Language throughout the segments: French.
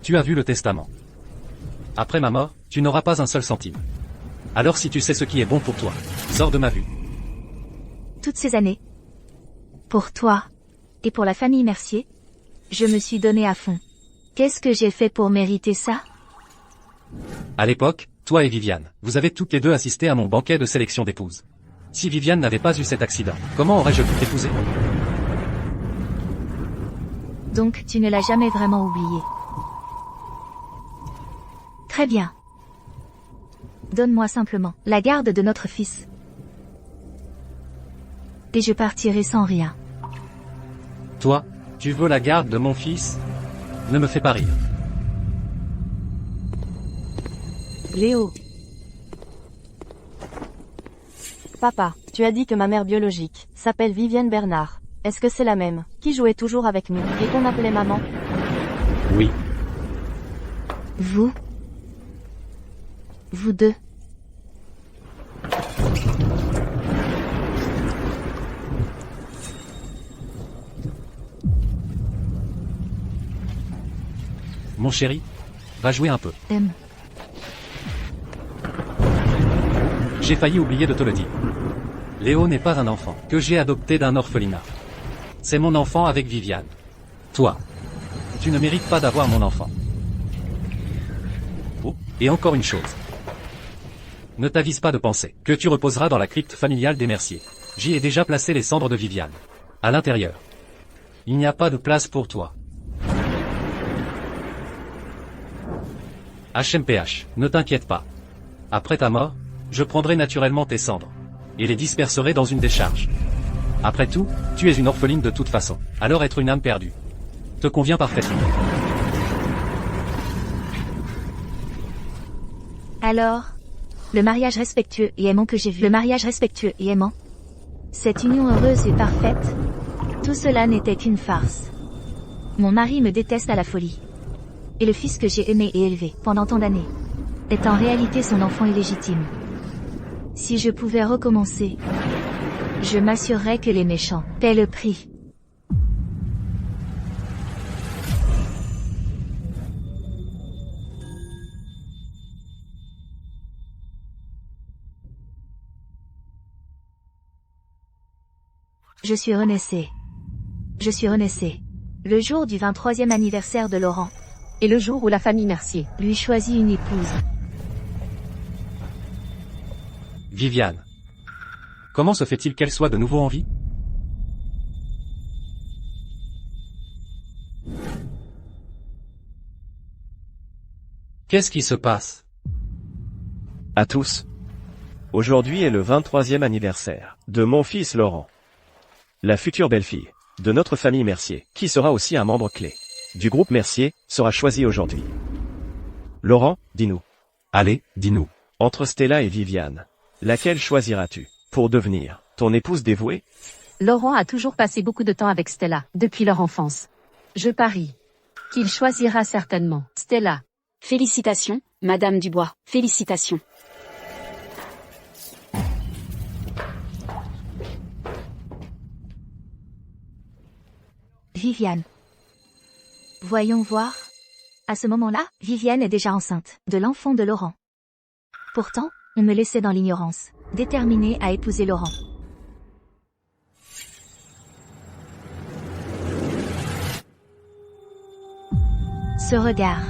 Tu as vu le testament. Après ma mort, tu n'auras pas un seul centime. Alors si tu sais ce qui est bon pour toi, sors de ma vue. Toutes ces années, pour toi, et pour la famille Mercier, je me suis donné à fond. Qu'est-ce que j'ai fait pour mériter ça? À l'époque, toi et Viviane, vous avez toutes les deux assisté à mon banquet de sélection d'épouses. Si Viviane n'avait pas eu cet accident, comment aurais-je pu t'épouser? Donc tu ne l'as jamais vraiment oublié. Très bien. Donne-moi simplement la garde de notre fils. Et je partirai sans rien. Toi, tu veux la garde de mon fils? Ne me fais pas rire. Léo. Papa, tu as dit que ma mère biologique s'appelle Viviane Bernard. Est-ce que c'est la même, qui jouait toujours avec nous, et qu'on appelait maman? Oui. Vous deux. Mon chéri, va jouer un peu. J'ai failli oublier de te le dire. Léo n'est pas un enfant que j'ai adopté d'un orphelinat. C'est mon enfant avec Viviane. Toi, tu ne mérites pas d'avoir mon enfant. Oh, et encore une chose. Ne t'avise pas de penser que tu reposeras dans la crypte familiale des Mercier. J'y ai déjà placé les cendres de Viviane. À l'intérieur. Il n'y a pas de place pour toi. HMPH, ne t'inquiète pas. Après ta mort, je prendrai naturellement tes cendres. Et les disperserai dans une décharge. Après tout, tu es une orpheline de toute façon. Alors être une âme perdue te convient parfaitement. Alors, le mariage respectueux et aimant que j'ai vu. Le mariage respectueux et aimant. Cette union heureuse et parfaite. Tout cela n'était qu'une farce. Mon mari me déteste à la folie. Et le fils que j'ai aimé et élevé pendant tant d'années est en réalité son enfant illégitime. Si je pouvais recommencer, je m'assurerais que les méchants paient le prix. Je suis renaissée. Le jour du 23e anniversaire de Laurent. Et le jour où la famille Mercier Lui choisit une épouse. Viviane. Comment se fait-il qu'elle soit de nouveau en vie? Qu'est-ce qui se passe? À tous. Aujourd'hui est le 23e anniversaire de mon fils Laurent. La future belle-fille de notre famille Mercier, qui sera aussi un membre clé du groupe Mercier, sera choisie aujourd'hui. Laurent, dis-nous. Allez, dis-nous. Entre Stella et Viviane, laquelle choisiras-tu pour devenir ton épouse dévouée? Laurent a toujours passé beaucoup de temps avec Stella, depuis leur enfance. Je parie qu'il choisira certainement Stella. Félicitations, Madame Dubois, félicitations. Viviane. Voyons voir. À ce moment-là, Viviane est déjà enceinte de l'enfant de Laurent. Pourtant, on me laissait dans l'ignorance, déterminée à épouser Laurent. Ce regard.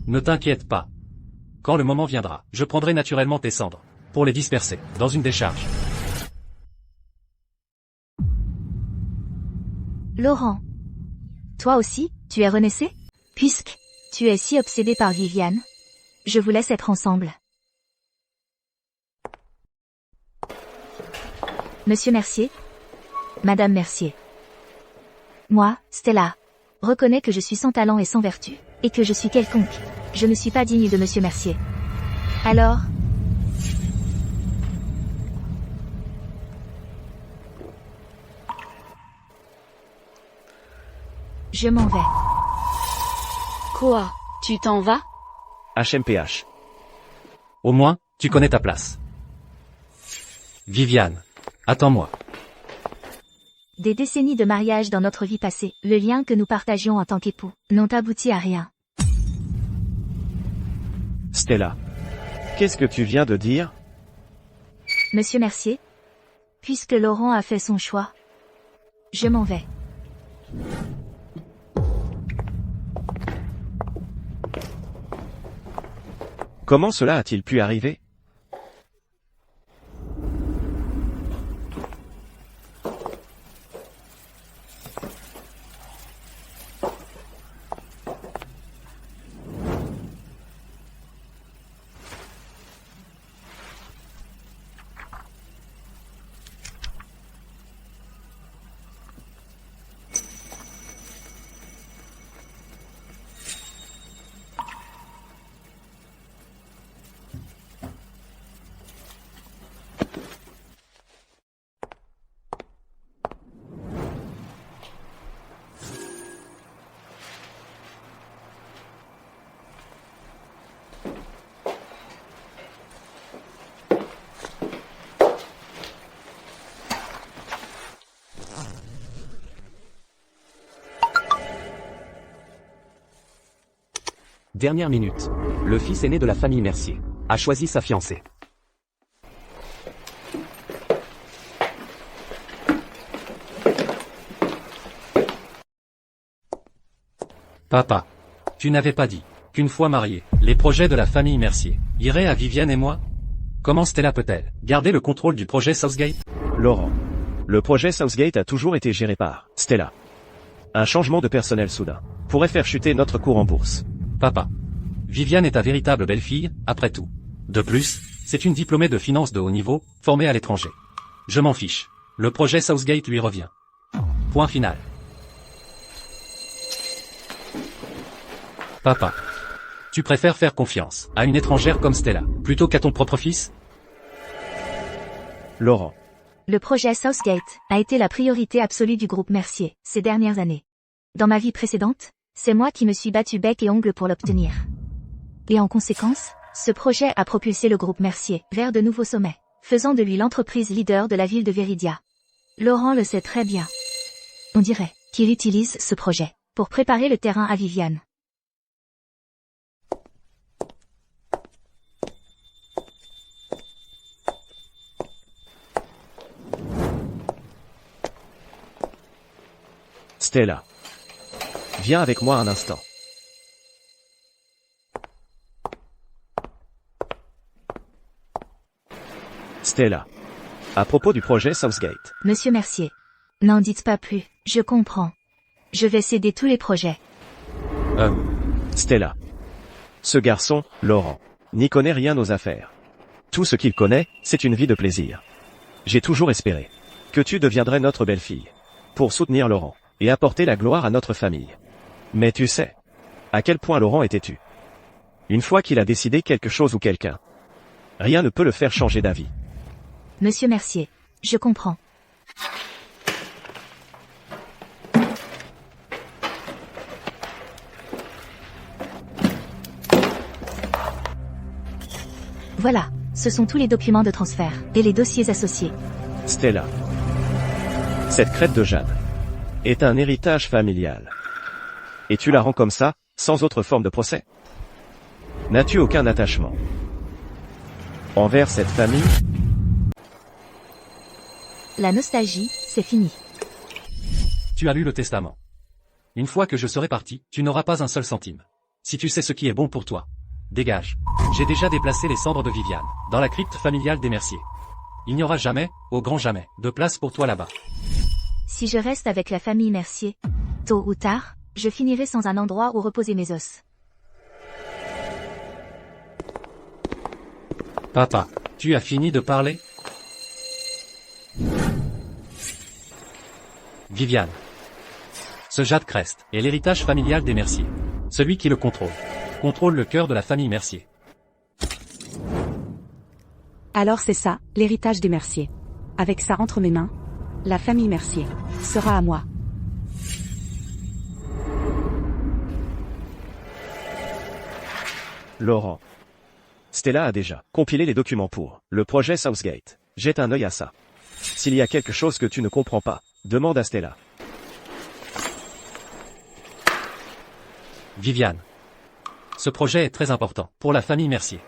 Ne t'inquiète pas. Quand le moment viendra, je prendrai naturellement tes cendres, pour les disperser, dans une décharge. Laurent. Toi aussi, tu es renaissé? Puisque tu es si obsédé par Viviane, je vous laisse être ensemble. Monsieur Mercier. Madame Mercier. Moi, Stella, reconnais que je suis sans talent et sans vertu, et que je suis quelconque. Je ne suis pas digne de Monsieur Mercier. Alors, je m'en vais. Quoi? Tu t'en vas? HMPH. Au moins, tu connais ta place. Viviane. Attends-moi. Des décennies de mariage dans notre vie passée, le lien que nous partagions en tant qu'époux, n'ont abouti à rien. Stella. Qu'est-ce que tu viens de dire? Monsieur Mercier? Puisque Laurent a fait son choix, je m'en vais. Comment cela a-t-il pu arriver? Dernière minute. Le fils aîné de la famille Mercier a choisi sa fiancée. Papa. Tu n'avais pas dit qu'une fois mariés, les projets de la famille Mercier iraient à Viviane et moi? Comment Stella peut-elle garder le contrôle du projet Southgate? Laurent. Le projet Southgate a toujours été géré par Stella. Un changement de personnel soudain pourrait faire chuter notre cours en bourse. Papa. Viviane est ta véritable belle-fille, après tout. De plus, c'est une diplômée de finance de haut niveau, formée à l'étranger. Je m'en fiche. Le projet Southgate lui revient. Point final. Papa. Tu préfères faire confiance à une étrangère comme Stella, plutôt qu'à ton propre fils? Laurent. Le projet Southgate a été la priorité absolue du groupe Mercier ces dernières années. Dans ma vie précédente, c'est moi qui me suis battu bec et ongle pour l'obtenir. Et en conséquence, ce projet a propulsé le groupe Mercier vers de nouveaux sommets, faisant de lui l'entreprise leader de la ville de Viridia. Laurent le sait très bien. On dirait qu'il utilise ce projet pour préparer le terrain à Viviane. Stella. Viens avec moi un instant. Stella. À propos du projet Southgate. Monsieur Mercier. N'en dites pas plus, je comprends. Je vais céder tous les projets. Stella. Ce garçon, Laurent, n'y connaît rien aux affaires. Tout ce qu'il connaît, c'est une vie de plaisir. J'ai toujours espéré que tu deviendrais notre belle-fille, pour soutenir Laurent, et apporter la gloire à notre famille. Mais tu sais, à quel point Laurent est têtu. Une fois qu'il a décidé quelque chose ou quelqu'un, rien ne peut le faire changer d'avis. Monsieur Mercier, je comprends. Voilà, ce sont tous les documents de transfert et les dossiers associés. Stella. Cette crête de jade est un héritage familial. Et tu la rends comme ça, sans autre forme de procès? N'as-tu aucun attachement envers cette famille? La nostalgie, c'est fini. Tu as lu le testament. Une fois que je serai parti, tu n'auras pas un seul centime. Si tu sais ce qui est bon pour toi, dégage. J'ai déjà déplacé les cendres de Viviane, dans la crypte familiale des Mercier. Il n'y aura jamais, au grand jamais, de place pour toi là-bas. Si je reste avec la famille Mercier, tôt ou tard, je finirai sans un endroit où reposer mes os. Papa, tu as fini de parler? Viviane. Ce Jade Crest est l'héritage familial des Mercier. Celui qui le contrôle le cœur de la famille Mercier. Alors c'est ça, l'héritage des Mercier. Avec ça entre mes mains, la famille Mercier sera à moi. Laurent. Stella a déjà compilé les documents pour le projet Southgate. Jette un œil à ça. S'il y a quelque chose que tu ne comprends pas, Demande à Stella. Viviane. Ce projet est très important pour la famille Mercier.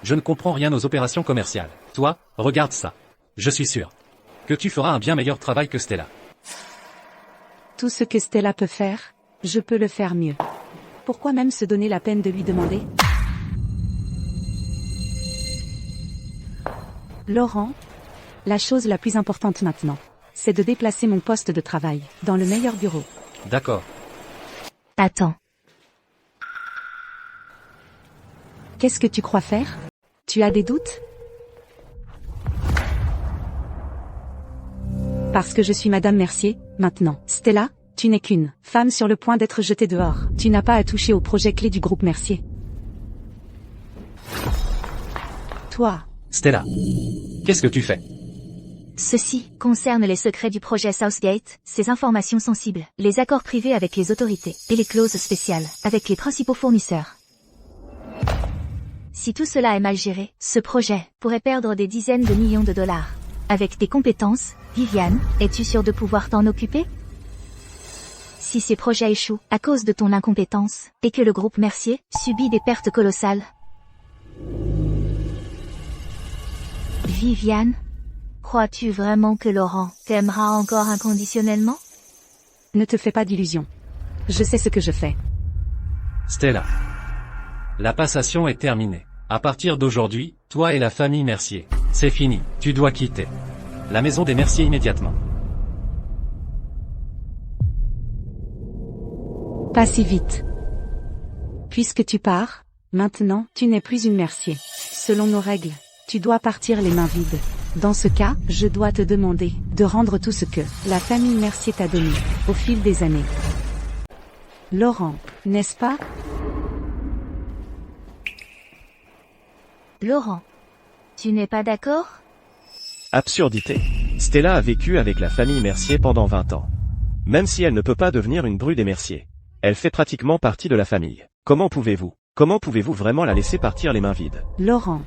Je ne comprends rien aux opérations commerciales. Toi, regarde ça. Je suis sûr que tu feras un bien meilleur travail que Stella. Tout ce que Stella peut faire, je peux le faire mieux. Pourquoi même se donner la peine de lui demander? Laurent, la chose la plus importante maintenant, c'est de déplacer mon poste de travail dans le meilleur bureau. D'accord. Attends. Qu'est-ce que tu crois faire? Tu as des doutes? Parce que je suis Madame Mercier, maintenant. Stella, tu n'es qu'une femme sur le point d'être jetée dehors. Tu n'as pas à toucher au projet clé du groupe Mercier. Toi, Stella. Qu'est-ce que tu fais? Ceci concerne les secrets du projet Southgate, ses informations sensibles, les accords privés avec les autorités, et les clauses spéciales, avec les principaux fournisseurs. Si tout cela est mal géré, ce projet pourrait perdre des dizaines de millions de dollars. Avec tes compétences, Viviane, es-tu sûre de pouvoir t'en occuper? Si ces projets échouent à cause de ton incompétence, et que le groupe Mercier subit des pertes colossales. Viviane, crois-tu vraiment que Laurent t'aimera encore inconditionnellement? ne te fais pas d'illusions. Je sais ce que je fais. Stella. La passation est terminée. À partir d'aujourd'hui, toi et la famille Mercier, c'est fini. Tu dois quitter la maison des Mercier immédiatement. Pas si vite. Puisque tu pars, maintenant, tu n'es plus une Mercier. Selon nos règles, tu dois partir les mains vides. Dans ce cas, je dois te demander de rendre tout ce que la famille Mercier t'a donné au fil des années. Laurent, n'est-ce pas? Laurent, tu n'es pas d'accord? Absurdité. Stella a vécu avec la famille Mercier pendant 20 ans. Même si elle ne peut pas devenir une bru des Mercier, elle fait pratiquement partie de la famille. Comment pouvez-vous vraiment la laisser partir les mains vides? Laurent,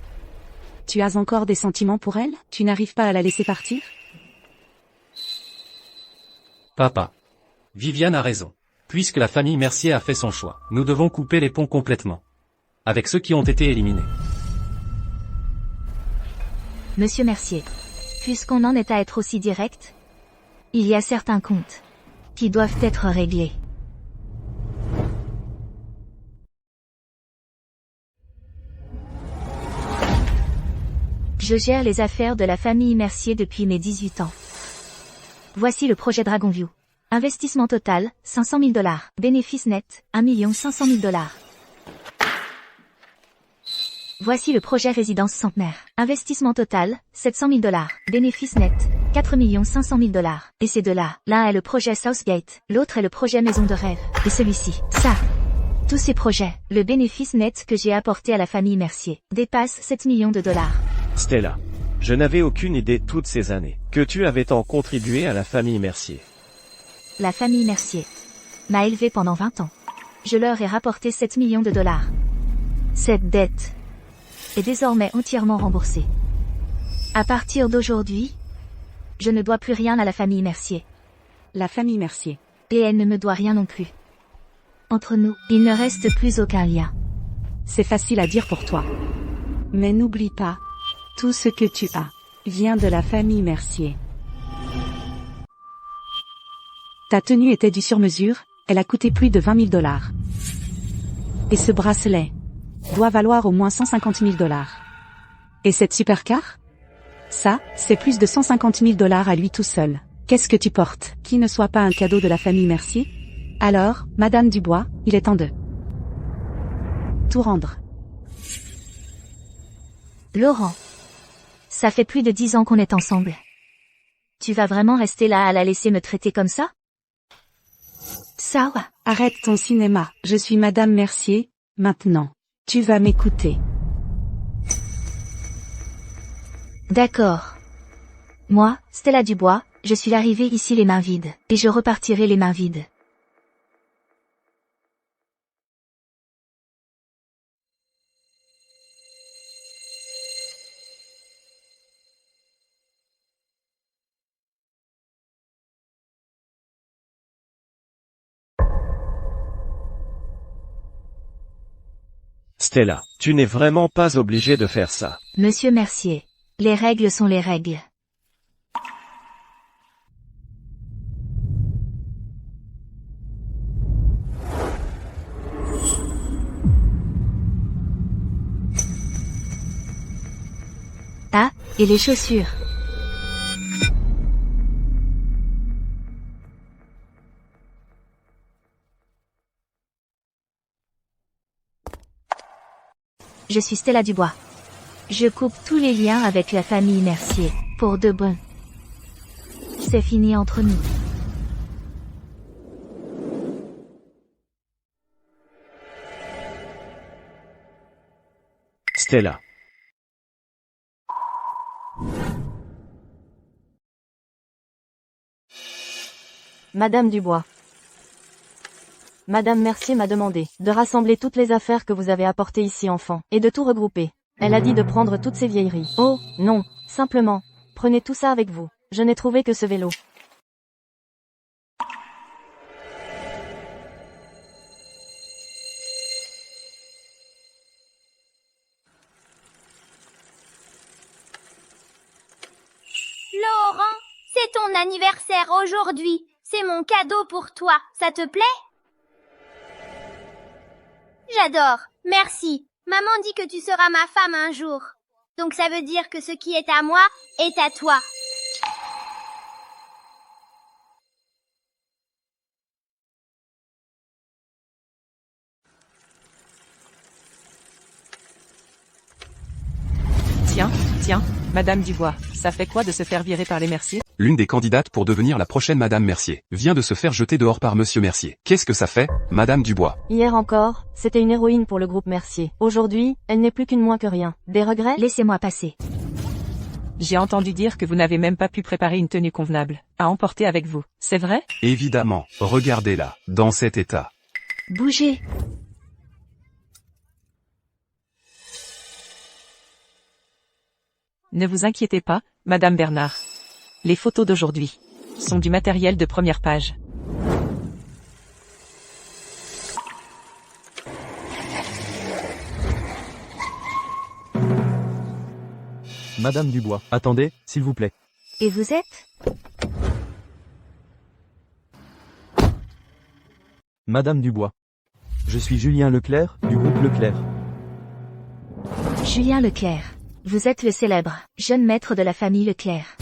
tu as encore des sentiments pour elle? Tu n'arrives pas à la laisser partir? Papa. Viviane a raison. Puisque la famille Mercier a fait son choix, nous devons couper les ponts complètement. Avec ceux qui ont été éliminés. Monsieur Mercier, puisqu'on en est à être aussi direct, il y a certains comptes qui doivent être réglés. Je gère les affaires de la famille Mercier depuis mes 18 ans. Voici le projet Dragonview. Investissement total, 500 000 $. Bénéfice net, 1 500 000 $. Voici le projet Résidence Centenaire. Investissement total, 700 000 $. Bénéfice net, 4 500 000 $. Et ces deux-là, l'un est le projet Southgate, l'autre est le projet Maison de Rêve. Et celui-ci, ça. Tous ces projets, le bénéfice net que j'ai apporté à la famille Mercier, dépasse 7 millions de $. Stella. Je n'avais aucune idée toutes ces années que tu avais tant contribué à la famille Mercier. La famille Mercier m'a élevé pendant 20 ans. Je leur ai rapporté 7 millions de $. Cette dette est désormais entièrement remboursée. À partir d'aujourd'hui, je ne dois plus rien à la famille Mercier. La famille Mercier. Et elle ne me doit rien non plus. Entre nous, il ne reste plus aucun lien. C'est facile à dire pour toi. Mais n'oublie pas, tout ce que tu as vient de la famille Mercier. Ta tenue était du sur-mesure, elle a coûté plus de 20 000 $. Et ce bracelet doit valoir au moins 150 000 $. Et cette supercar? Ça, c'est plus de 150 000 $ à lui tout seul. Qu'est-ce que tu portes, qui ne soit pas un cadeau de la famille Mercier? Alors, Madame Dubois, il est temps de tout rendre. Laurent, ça fait plus de 10 ans qu'on est ensemble. Tu vas vraiment rester là à la laisser me traiter comme ça? Ça va. Arrête ton cinéma, je suis Madame Mercier, maintenant. Tu vas m'écouter. D'accord. Moi, Stella Dubois, je suis arrivée ici les mains vides, et je repartirai les mains vides. Stella, tu n'es vraiment pas obligé de faire ça. Monsieur Mercier. Les règles sont les règles. Ah, et les chaussures. Je suis Stella Dubois. Je coupe tous les liens avec la famille Mercier, pour de bon. C'est fini entre nous. Stella. Madame Dubois. Madame Mercier m'a demandé de rassembler toutes les affaires que vous avez apportées ici enfant, et de tout regrouper. Elle a dit de prendre toutes ces vieilleries. Oh, non, simplement, prenez tout ça avec vous. Je n'ai trouvé que ce vélo. Laurent, c'est ton anniversaire aujourd'hui. C'est mon cadeau pour toi. Ça te plaît? J'adore. Merci. Maman dit que tu seras ma femme un jour. Donc ça veut dire que ce qui est à moi est à toi. Tiens, Madame Dubois, ça fait quoi de se faire virer par les Mercier? L'une des candidates pour devenir la prochaine Madame Mercier vient de se faire jeter dehors par Monsieur Mercier. Qu'est-ce que ça fait, Madame Dubois? Hier encore, c'était une héroïne pour le groupe Mercier. Aujourd'hui, elle n'est plus qu'une moins que rien. Des regrets? Laissez-moi passer. J'ai entendu dire que vous n'avez même pas pu préparer une tenue convenable à emporter avec vous. C'est vrai? Évidemment, regardez-la, dans cet état. Bougez. Ne vous inquiétez pas, Madame Bernard. Les photos d'aujourd'hui sont du matériel de première page. Madame Dubois, attendez, s'il vous plaît. Et vous êtes? Madame Dubois. Je suis Julien Leclerc, du groupe Leclerc. Julien Leclerc. Vous êtes le célèbre, jeune maître de la famille Leclerc.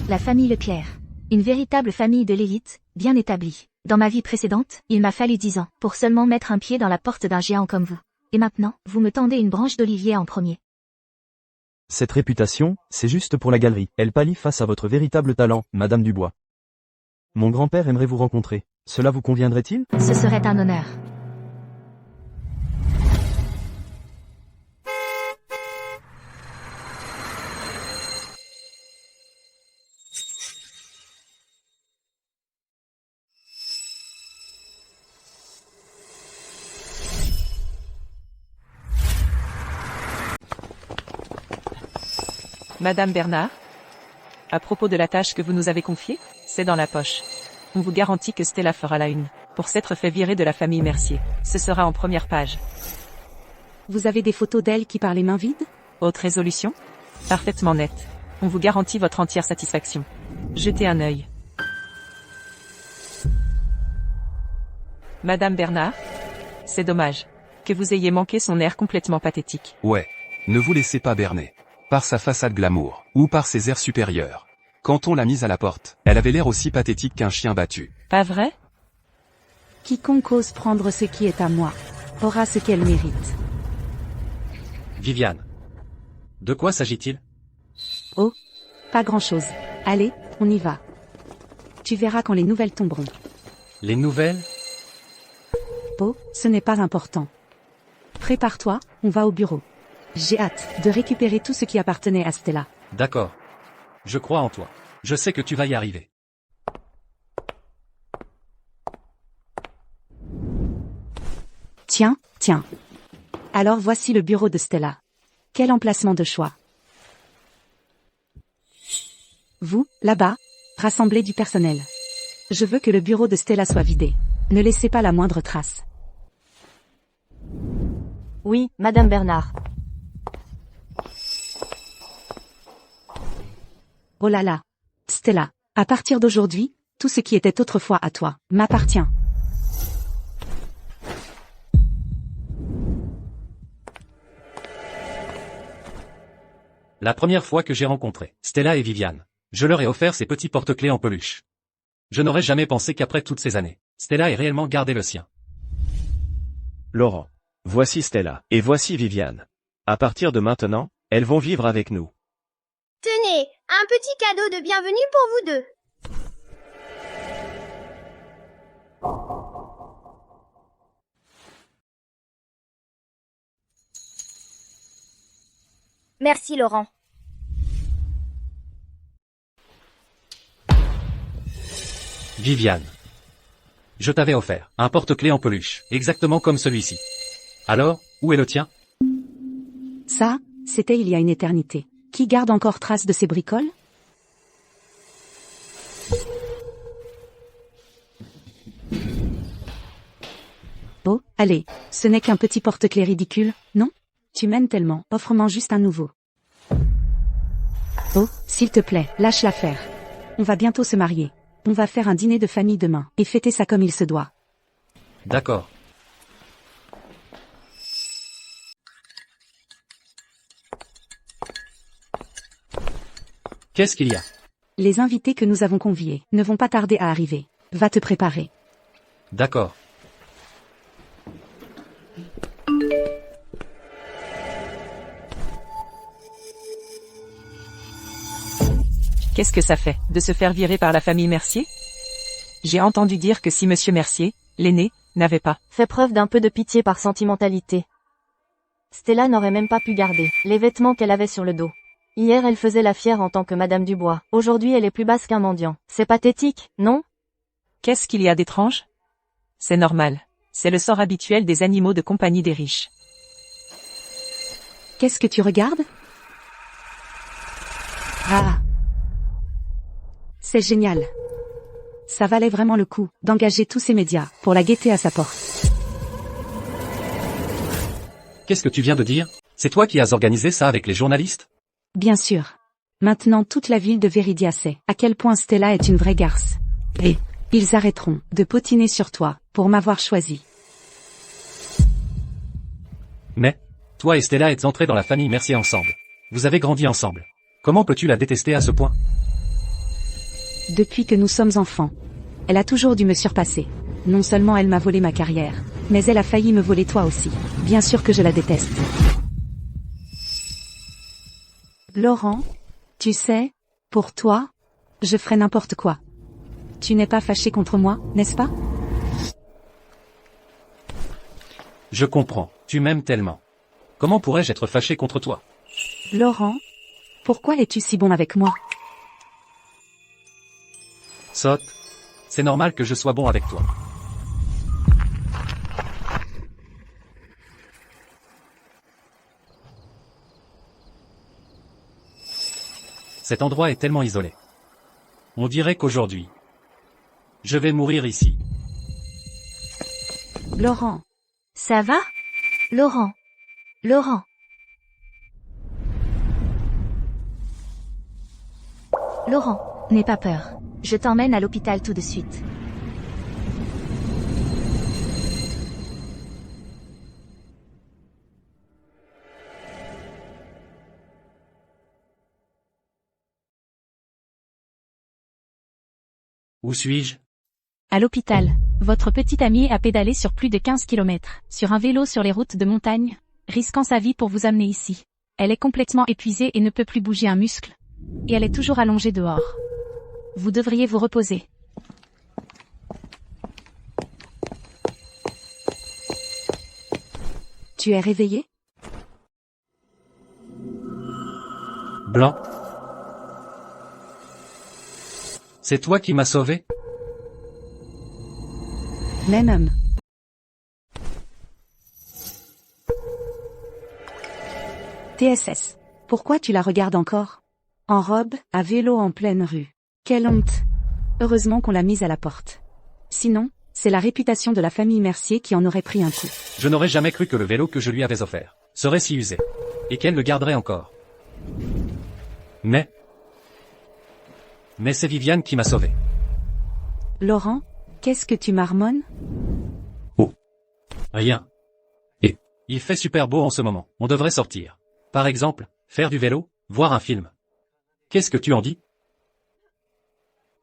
La famille Leclerc. Une véritable famille de l'élite, bien établie. Dans ma vie précédente, il m'a fallu 10 ans pour seulement mettre un pied dans la porte d'un géant comme vous. Et maintenant, vous me tendez une branche d'olivier en premier. Cette réputation, c'est juste pour la galerie. Elle pâlit face à votre véritable talent, Madame Dubois. Mon grand-père aimerait vous rencontrer. Cela vous conviendrait-il? Ce serait un honneur. Madame Bernard? À propos de la tâche que vous nous avez confiée, c'est dans la poche. On vous garantit que Stella fera la une. Pour s'être fait virer de la famille Mercier. Ce sera en première page. Vous avez des photos d'elle qui parlent les mains vides? Haute résolution? Parfaitement nette. On vous garantit votre entière satisfaction. Jetez un œil. Madame Bernard? C'est dommage que vous ayez manqué son air complètement pathétique. Ouais. Ne vous laissez pas berner. Par sa façade glamour, ou par ses airs supérieurs. Quand on l'a mise à la porte, elle avait l'air aussi pathétique qu'un chien battu. Pas vrai? Quiconque ose prendre ce qui est à moi, aura ce qu'elle mérite. Viviane. De quoi s'agit-il? Oh, pas grand-chose. Allez, on y va. Tu verras quand les nouvelles tomberont. Les nouvelles? Oh, ce n'est pas important. Prépare-toi, on va au bureau. J'ai hâte de récupérer tout ce qui appartenait à Stella. D'accord. Je crois en toi. Je sais que tu vas y arriver. Tiens. Alors voici le bureau de Stella. Quel emplacement de choix. Vous, là-bas, rassemblez du personnel. Je veux que le bureau de Stella soit vidé. Ne laissez pas la moindre trace. Oui, Madame Bernard. Oh là là. Stella, à partir d'aujourd'hui, tout ce qui était autrefois à toi, m'appartient. La première fois que j'ai rencontré Stella et Viviane, je leur ai offert ces petits porte-clés en peluche. Je n'aurais jamais pensé qu'après toutes ces années, Stella ait réellement gardé le sien. Laurent. Voici Stella, et voici Viviane. À partir de maintenant, elles vont vivre avec nous. Tenez, un petit cadeau de bienvenue pour vous deux. Merci Laurent. Viviane. Je t'avais offert un porte-clés en peluche, exactement comme celui-ci. Alors, où est le tien? Ça, c'était il y a une éternité. Qui garde encore trace de ces bricoles? Oh, allez, ce n'est qu'un petit porte-clés ridicule, non? Tu m'aimes tellement, offre-moi juste un nouveau. Oh, s'il te plaît, lâche l'affaire. On va bientôt se marier. On va faire un dîner de famille demain, et fêter ça comme il se doit. D'accord. Qu'est-ce qu'il y a? Les invités que nous avons conviés ne vont pas tarder à arriver. Va te préparer. D'accord. Qu'est-ce que ça fait, de se faire virer par la famille Mercier? J'ai entendu dire que si monsieur Mercier, l'aîné, n'avait pas Fais preuve d'un peu de pitié par sentimentalité. Stella n'aurait même pas pu garder les vêtements qu'elle avait sur le dos. Hier elle faisait la fière en tant que Madame Dubois. Aujourd'hui elle est plus basse qu'un mendiant. C'est pathétique, non? Qu'est-ce qu'il y a d'étrange? C'est normal. C'est le sort habituel des animaux de compagnie des riches. Qu'est-ce que tu regardes? Ah! C'est génial. Ça valait vraiment le coup d'engager tous ces médias pour la guetter à sa porte. Qu'est-ce que tu viens de dire? C'est toi qui as organisé ça avec les journalistes? Bien sûr. Maintenant toute la ville de Viridia sait à quel point Stella est une vraie garce. Et ils arrêteront de potiner sur toi pour m'avoir choisi. Mais, toi et Stella êtes entrés dans la famille Mercier ensemble. Vous avez grandi ensemble. Comment peux-tu la détester à ce point? Depuis que nous sommes enfants, elle a toujours dû me surpasser. Non seulement elle m'a volé ma carrière, mais elle a failli me voler toi aussi. Bien sûr que je la déteste. Laurent, tu sais, pour toi, je ferais n'importe quoi. Tu n'es pas fâché contre moi, n'est-ce pas? Je comprends, tu m'aimes tellement. Comment pourrais-je être fâché contre toi? Laurent, pourquoi es-tu si bon avec moi? Sotte. C'est normal que je sois bon avec toi. Cet endroit est tellement isolé. On dirait qu'aujourd'hui, je vais mourir ici. Laurent. Ça va? Laurent. Laurent. Laurent, n'aie pas peur. Je t'emmène à l'hôpital tout de suite. Où suis-je? À l'hôpital. Votre petite amie a pédalé sur plus de 15 km, sur un vélo sur les routes de montagne, risquant sa vie pour vous amener ici. Elle est complètement épuisée et ne peut plus bouger un muscle. Et elle est toujours allongée dehors. Vous devriez vous reposer. Tu es réveillé? Blanc. C'est toi qui m'as sauvé? Même homme. TSS. Pourquoi tu la regardes encore? En robe, à vélo en pleine rue. Quelle honte. Heureusement qu'on l'a mise à la porte. Sinon, C'est la réputation de la famille Mercier qui en aurait pris un coup. Je n'aurais jamais cru que le vélo que je lui avais offert serait si usé. Et qu'elle le garderait encore. Mais c'est Viviane qui m'a sauvé. Laurent, qu'est-ce que tu marmonnes? Rien. Et il fait super beau en ce moment. On devrait sortir. Par exemple, faire du vélo, voir un film. Qu'est-ce que tu en dis?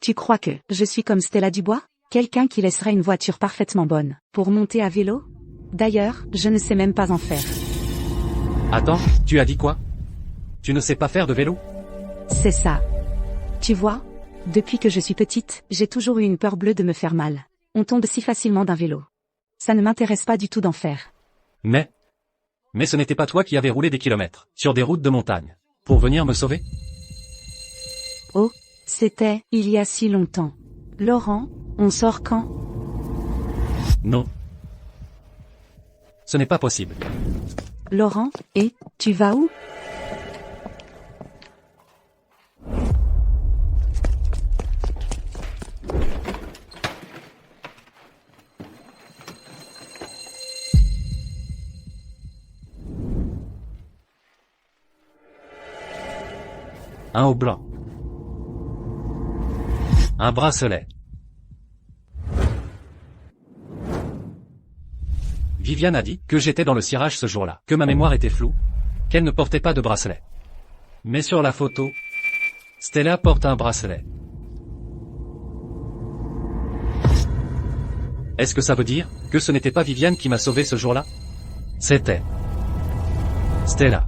Tu crois que je suis comme Stella Dubois? Quelqu'un qui laisserait une voiture parfaitement bonne pour monter à vélo? D'ailleurs, je ne sais même pas en faire. Attends, tu as dit quoi? Tu ne sais pas faire de vélo? C'est ça. Tu vois, depuis que je suis petite, j'ai toujours eu une peur bleue de me faire mal. On tombe si facilement d'un vélo. Ça ne m'intéresse pas du tout d'en faire. Mais ce n'était pas toi qui avais roulé des kilomètres sur des routes de montagne pour venir me sauver? Oh, c'était il y a si longtemps. Laurent, on sort quand? Non. Ce n'est pas possible. Laurent, et tu vas où? Un haut blanc. Un bracelet. Viviane a dit que j'étais dans le cirage ce jour-là, que ma mémoire était floue, qu'elle ne portait pas de bracelet. Mais sur la photo, Stella porte un bracelet. Est-ce que ça veut dire que ce n'était pas Viviane qui m'a sauvé ce jour-là? C'était Stella.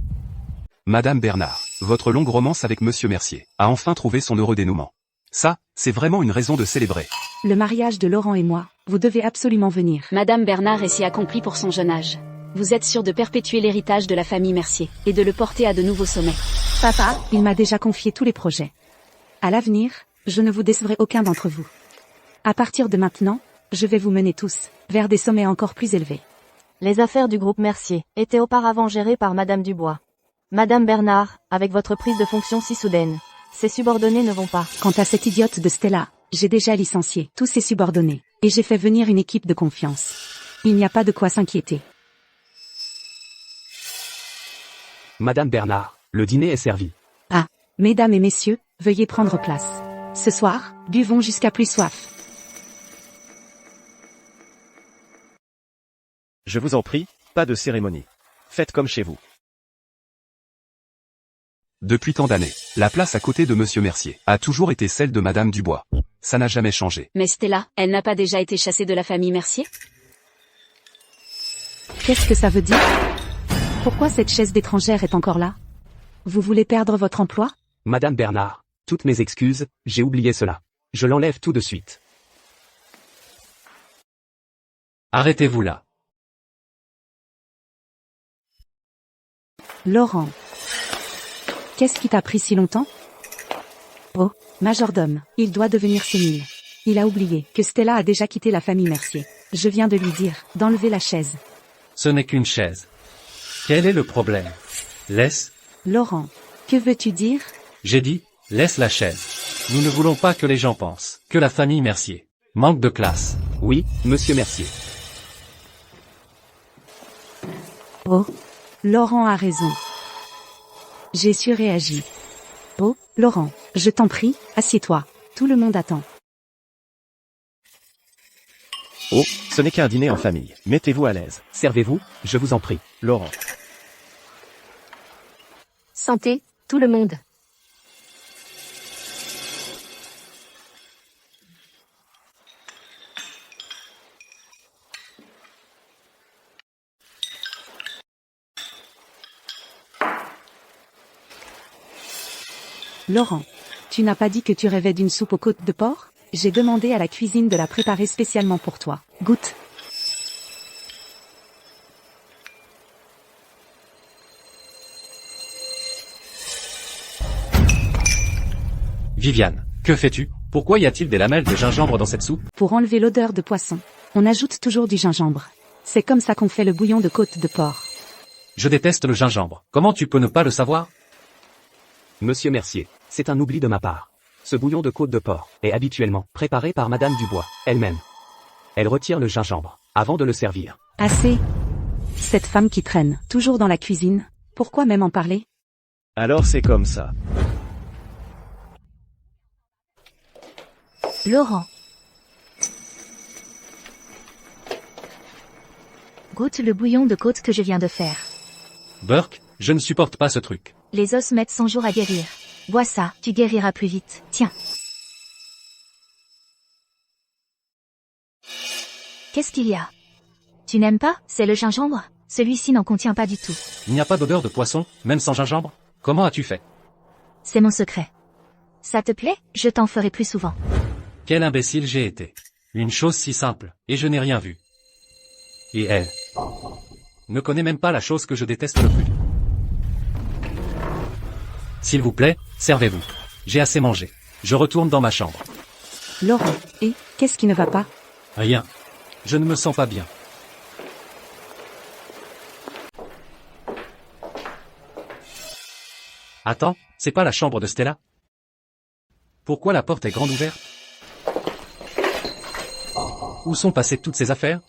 Madame Bernard, votre longue romance avec Monsieur Mercier a enfin trouvé son heureux dénouement. Ça, c'est vraiment une raison de célébrer. Le mariage de Laurent et moi, vous devez absolument venir. Madame Bernard est si accomplie pour son jeune âge. Vous êtes sûre de perpétuer l'héritage de la famille Mercier, et de le porter à de nouveaux sommets. Papa, il m'a déjà confié tous les projets. À l'avenir, je ne vous décevrai aucun d'entre vous. À partir de maintenant, je vais vous mener tous vers des sommets encore plus élevés. Les affaires du groupe Mercier étaient auparavant gérées par Madame Dubois. Madame Bernard, avec votre prise de fonction si soudaine, ses subordonnés ne vont pas. Quant à cette idiote de Stella, j'ai déjà licencié tous ses subordonnés, et j'ai fait venir une équipe de confiance. Il n'y a pas de quoi s'inquiéter. Madame Bernard, le dîner est servi. Ah, mesdames et messieurs, veuillez prendre place. Ce soir, buvons jusqu'à plus soif. Je vous en prie, pas de cérémonie. Faites comme chez vous. Depuis tant d'années, la place à côté de Monsieur Mercier a toujours été celle de Madame Dubois. Ça n'a jamais changé. Mais Stella, elle n'a pas déjà été chassée de la famille Mercier? Qu'est-ce que ça veut dire? Pourquoi cette chaise d'étrangère est encore là? Vous voulez perdre votre emploi? Madame Bernard, toutes mes excuses, j'ai oublié cela. Je l'enlève tout de suite. Arrêtez-vous là. Laurent. Qu'est-ce qui t'a pris si longtemps? Oh, majordome, il doit devenir sénile. Il a oublié que Stella a déjà quitté la famille Mercier. Je viens de lui dire d'enlever la chaise. Ce n'est qu'une chaise. Quel est le problème? Laisse. Laurent, que veux-tu dire? J'ai dit, laisse la chaise. Nous ne voulons pas que les gens pensent que la famille Mercier manque de classe. Oui, Monsieur Mercier. Oh, Laurent a raison. J'ai surréagi. Oh, Laurent, je t'en prie, assieds-toi. Tout le monde attend. Oh, ce n'est qu'un dîner en famille. Mettez-vous à l'aise. Servez-vous, je vous en prie. Laurent. Santé, tout le monde. Laurent, tu n'as pas dit que tu rêvais d'une soupe aux côtes de porc? J'ai demandé à la cuisine de la préparer spécialement pour toi. Goûte. Viviane, que fais-tu? Pourquoi y a-t-il des lamelles de gingembre dans cette soupe? Pour enlever l'odeur de poisson, on ajoute toujours du gingembre. C'est comme ça qu'on fait le bouillon de côte de porc. Je déteste le gingembre. Comment tu peux ne pas le savoir? Monsieur Mercier, c'est un oubli de ma part. Ce bouillon de côte de porc est habituellement préparé par Madame Dubois, elle-même. Elle retire le gingembre, avant de le servir. Assez. Cette femme qui traîne, toujours dans la cuisine, pourquoi même en parler? Alors c'est comme ça. Laurent. Goûte le bouillon de côte que je viens de faire. Burke, je ne supporte pas ce truc. Les os mettent 100 jours à guérir. Bois ça, tu guériras plus vite. Tiens. Qu'est-ce qu'il y a? Tu n'aimes pas? C'est le gingembre? Celui-ci n'en contient pas du tout. Il n'y a pas d'odeur de poisson, même sans gingembre? Comment as-tu fait? C'est mon secret. Ça te plaît? Je t'en ferai plus souvent. Quel imbécile j'ai été. Une chose si simple, et je n'ai rien vu. Et elle ne connaît même pas la chose que je déteste le plus. S'il vous plaît, servez-vous. J'ai assez mangé. Je retourne dans ma chambre. Laurent, et, qu'est-ce qui ne va pas? Rien. Je ne me sens pas bien. Attends, c'est pas la chambre de Stella? Pourquoi la porte est grande ouverte? Où sont passées toutes ces affaires?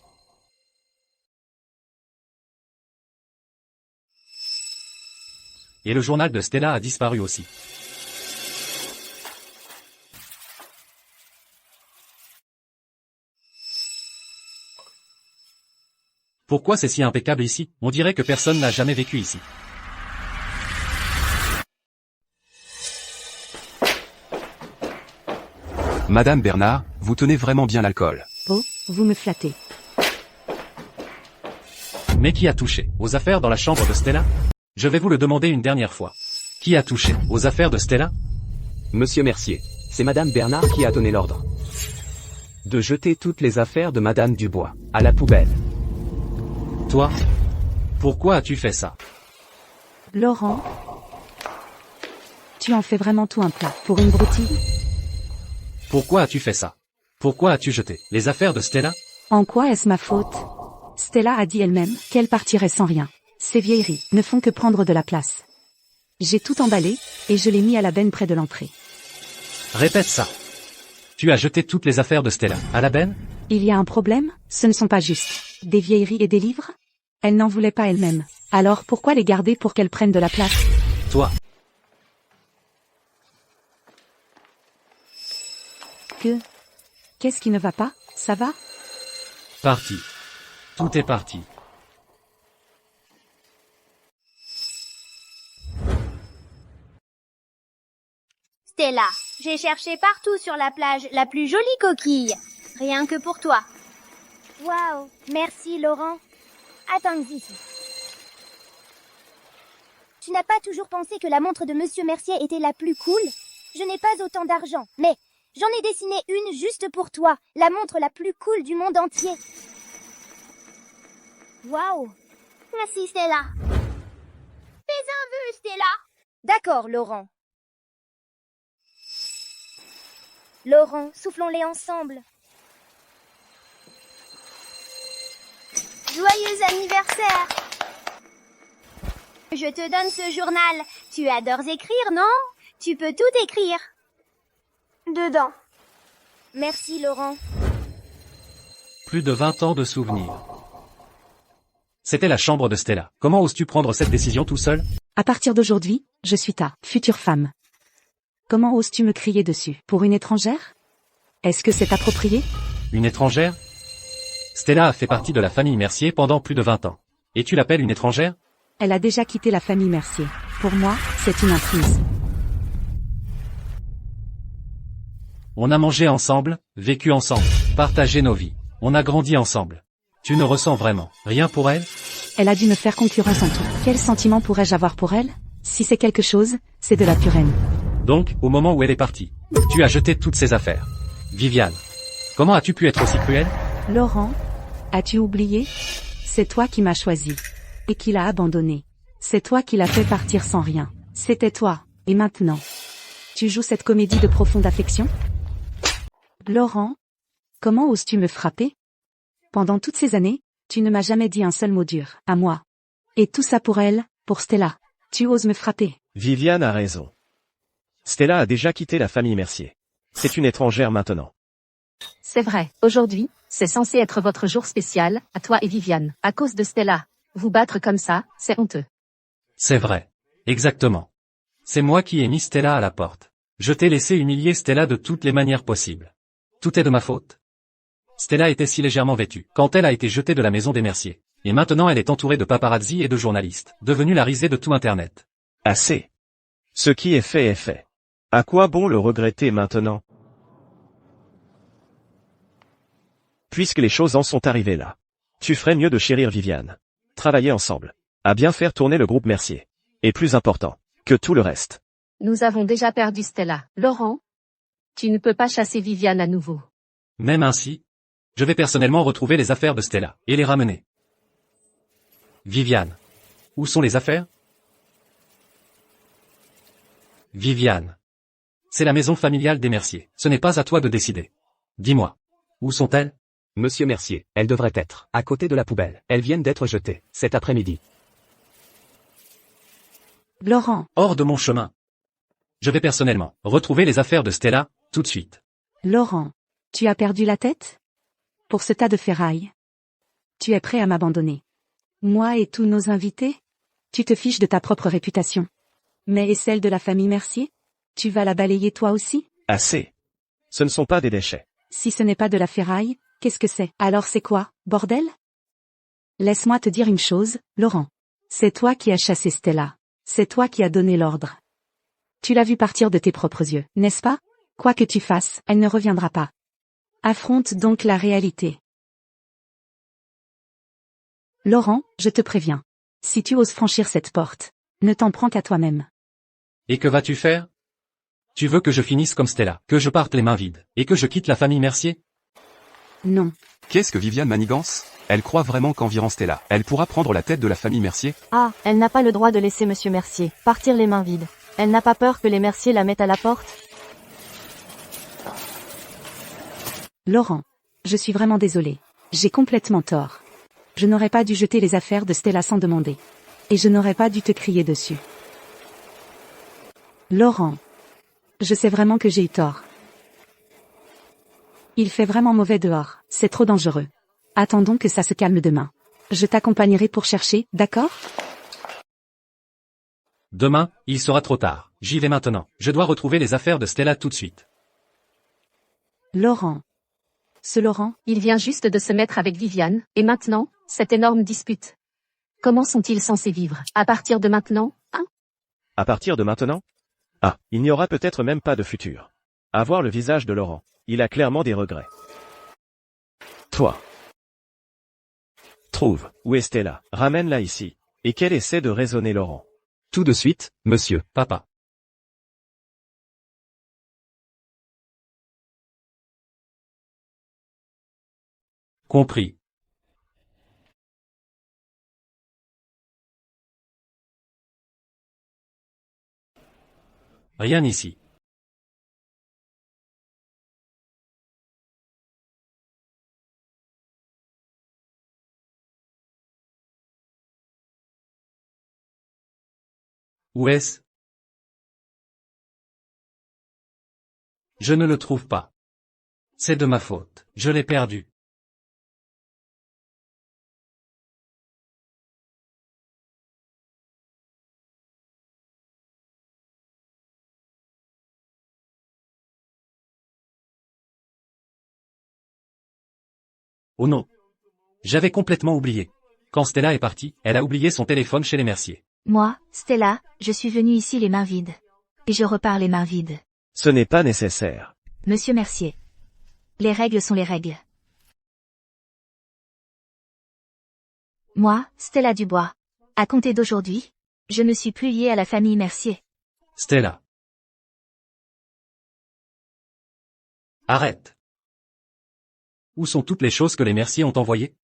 Et le journal de Stella a disparu aussi. Pourquoi c'est si impeccable ici? On dirait que personne n'a jamais vécu ici. Madame Bernard, vous tenez vraiment bien l'alcool. Oh, vous me flattez. Mais qui a touché aux affaires dans la chambre de Stella? Je vais vous le demander une dernière fois. Qui a touché aux affaires de Stella? Monsieur Mercier, c'est Madame Bernard qui a donné l'ordre de jeter toutes les affaires de Madame Dubois à la poubelle. Toi? Pourquoi as-tu fait ça? Laurent, tu en fais vraiment tout un plat pour une broutille? Pourquoi as-tu fait ça? Pourquoi as-tu jeté les affaires de Stella? En quoi est-ce ma faute? Stella a dit elle-même qu'elle partirait sans rien. Ces vieilleries ne font que prendre de la place. J'ai tout emballé, et je l'ai mis à la benne près de l'entrée. Répète ça. Tu as jeté toutes les affaires de Stella à la benne? Il y a un problème? Ce ne sont pas juste des vieilleries et des livres? Elle n'en voulait pas elle-même. Alors pourquoi les garder pour qu'elles prennent de la place? Toi. Qu'est-ce qui ne va pas? Ça va? Parti. Tout est parti. Stella, j'ai cherché partout sur la plage la plus jolie coquille. Rien que pour toi. Waouh, merci Laurent. Attends ici. Tu n'as pas toujours pensé que la montre de Monsieur Mercier était la plus cool? Je n'ai pas autant d'argent, mais j'en ai dessiné une juste pour toi. La montre la plus cool du monde entier. Waouh. Merci Stella. Fais un vœu, Stella. D'accord, Laurent. Laurent, soufflons-les ensemble. Joyeux anniversaire! Je te donne ce journal. Tu adores écrire, non? Tu peux tout écrire. Dedans. Merci, Laurent. Plus de 20 ans de souvenirs. C'était la chambre de Stella. Comment oses-tu prendre cette décision tout seul? À partir d'aujourd'hui, je suis ta future femme. Comment oses-tu me crier dessus? Pour une étrangère? Est-ce que c'est approprié? Une étrangère? Stella a fait partie de la famille Mercier pendant plus de 20 ans. Et tu l'appelles une étrangère? Elle a déjà quitté la famille Mercier. Pour moi, c'est une intruse. On a mangé ensemble, vécu ensemble, partagé nos vies. On a grandi ensemble. Tu ne ressens vraiment rien pour elle? Elle a dû me faire concurrence en tout. Quel sentiment pourrais-je avoir pour elle? Si c'est quelque chose, c'est de la pure haine. Donc, au moment où elle est partie, tu as jeté toutes ses affaires. Viviane, comment as-tu pu être aussi cruel? Laurent, as-tu oublié? C'est toi qui m'as choisi. Et qui l'a abandonné. C'est toi qui l'as fait partir sans rien. C'était toi. Et maintenant? Tu joues cette comédie de profonde affection? Laurent, comment oses-tu me frapper? Pendant toutes ces années, tu ne m'as jamais dit un seul mot dur, à moi. Et tout ça pour elle, pour Stella. Tu oses me frapper. Viviane a raison. Stella a déjà quitté la famille Mercier. C'est une étrangère maintenant. C'est vrai, aujourd'hui, C'est censé être votre jour spécial, à toi et Viviane. À cause de Stella. Vous battre comme ça, c'est honteux. C'est vrai. Exactement. C'est moi qui ai mis Stella à la porte. Je t'ai laissé humilier Stella de toutes les manières possibles. Tout est de ma faute. Stella était si légèrement vêtue quand elle a été jetée de la maison des Mercier. Et maintenant elle est entourée de paparazzi et de journalistes, devenue la risée de tout Internet. Assez. Ce qui est fait est fait. À quoi bon le regretter maintenant? Puisque les choses en sont arrivées là. Tu ferais mieux de chérir Viviane. Travailler ensemble. À bien faire tourner le groupe Mercier. Et plus important que tout le reste. Nous avons déjà perdu Stella. Laurent, tu ne peux pas chasser Viviane à nouveau. Même ainsi, je vais personnellement retrouver les affaires de Stella et les ramener. Viviane. Où sont les affaires? Viviane. C'est la maison familiale des Mercier. Ce n'est pas à toi de décider. Dis-moi. Où sont-elles? Monsieur Mercier, elles devraient être à côté de la poubelle. Elles viennent d'être jetées cet après-midi. Laurent, Hors de mon chemin. Je vais personnellement retrouver les affaires de Stella, tout de suite. Laurent, tu as perdu la tête? Pour ce tas de ferrailles. Tu es prêt à m'abandonner. Moi et tous nos invités? Tu te fiches de ta propre réputation. Mais et celle de la famille Mercier? Tu vas la balayer toi aussi? Assez. Ce ne sont pas des déchets. Si ce n'est pas de la ferraille, qu'est-ce que c'est? Alors c'est quoi, bordel? Laisse-moi te dire une chose, Laurent. C'est toi qui as chassé Stella. C'est toi qui as donné l'ordre. Tu l'as vue partir de tes propres yeux, n'est-ce pas? Quoi que tu fasses, elle ne reviendra pas. Affronte donc la réalité. Laurent, je te préviens. Si tu oses franchir cette porte, ne t'en prends qu'à toi-même. Et que vas-tu faire? Tu veux que je finisse comme Stella, que je parte les mains vides, et que je quitte la famille Mercier? Non. Qu'est-ce que Viviane manigance? Elle croit vraiment qu'environ Stella, elle pourra prendre la tête de la famille Mercier? Ah, elle n'a pas le droit de laisser Monsieur Mercier partir les mains vides. Elle n'a pas peur que les Mercier la mettent à la porte? Laurent, je suis vraiment désolée. J'ai complètement tort. Je n'aurais pas dû jeter les affaires de Stella sans demander. Et je n'aurais pas dû te crier dessus. Laurent, je sais vraiment que j'ai eu tort. Il fait vraiment mauvais dehors, c'est trop dangereux. Attendons que ça se calme demain. Je t'accompagnerai pour chercher, d'accord? Demain, il sera trop tard. J'y vais maintenant. Je dois retrouver les affaires de Stella tout de suite. Laurent. Ce Laurent, Il vient juste de se mettre avec Viviane, et maintenant, cette énorme dispute. Comment sont-ils censés vivre, à partir de maintenant, hein? À partir de maintenant? Ah, il n'y aura peut-être même pas de futur. À voir le visage de Laurent, il a clairement des regrets. Toi. Trouve, où est Stella? Ramène-la ici. Et qu'elle essaie de raisonner Laurent. Tout de suite, monsieur. Papa. Compris. Rien ici. Où est-ce? Je ne le trouve pas. C'est de ma faute. Je l'ai perdu. Oh non. J'avais complètement oublié. Quand Stella est partie, elle a oublié son téléphone chez les Mercier. Moi, Stella, je suis venue ici les mains vides. Et je repars les mains vides. Ce n'est pas nécessaire. Monsieur Mercier. Les règles sont les règles. Moi, Stella Dubois. À compter d'aujourd'hui, je ne suis plus liée à la famille Mercier. Stella. Arrête. Où sont toutes les choses que les Mercier ont envoyées?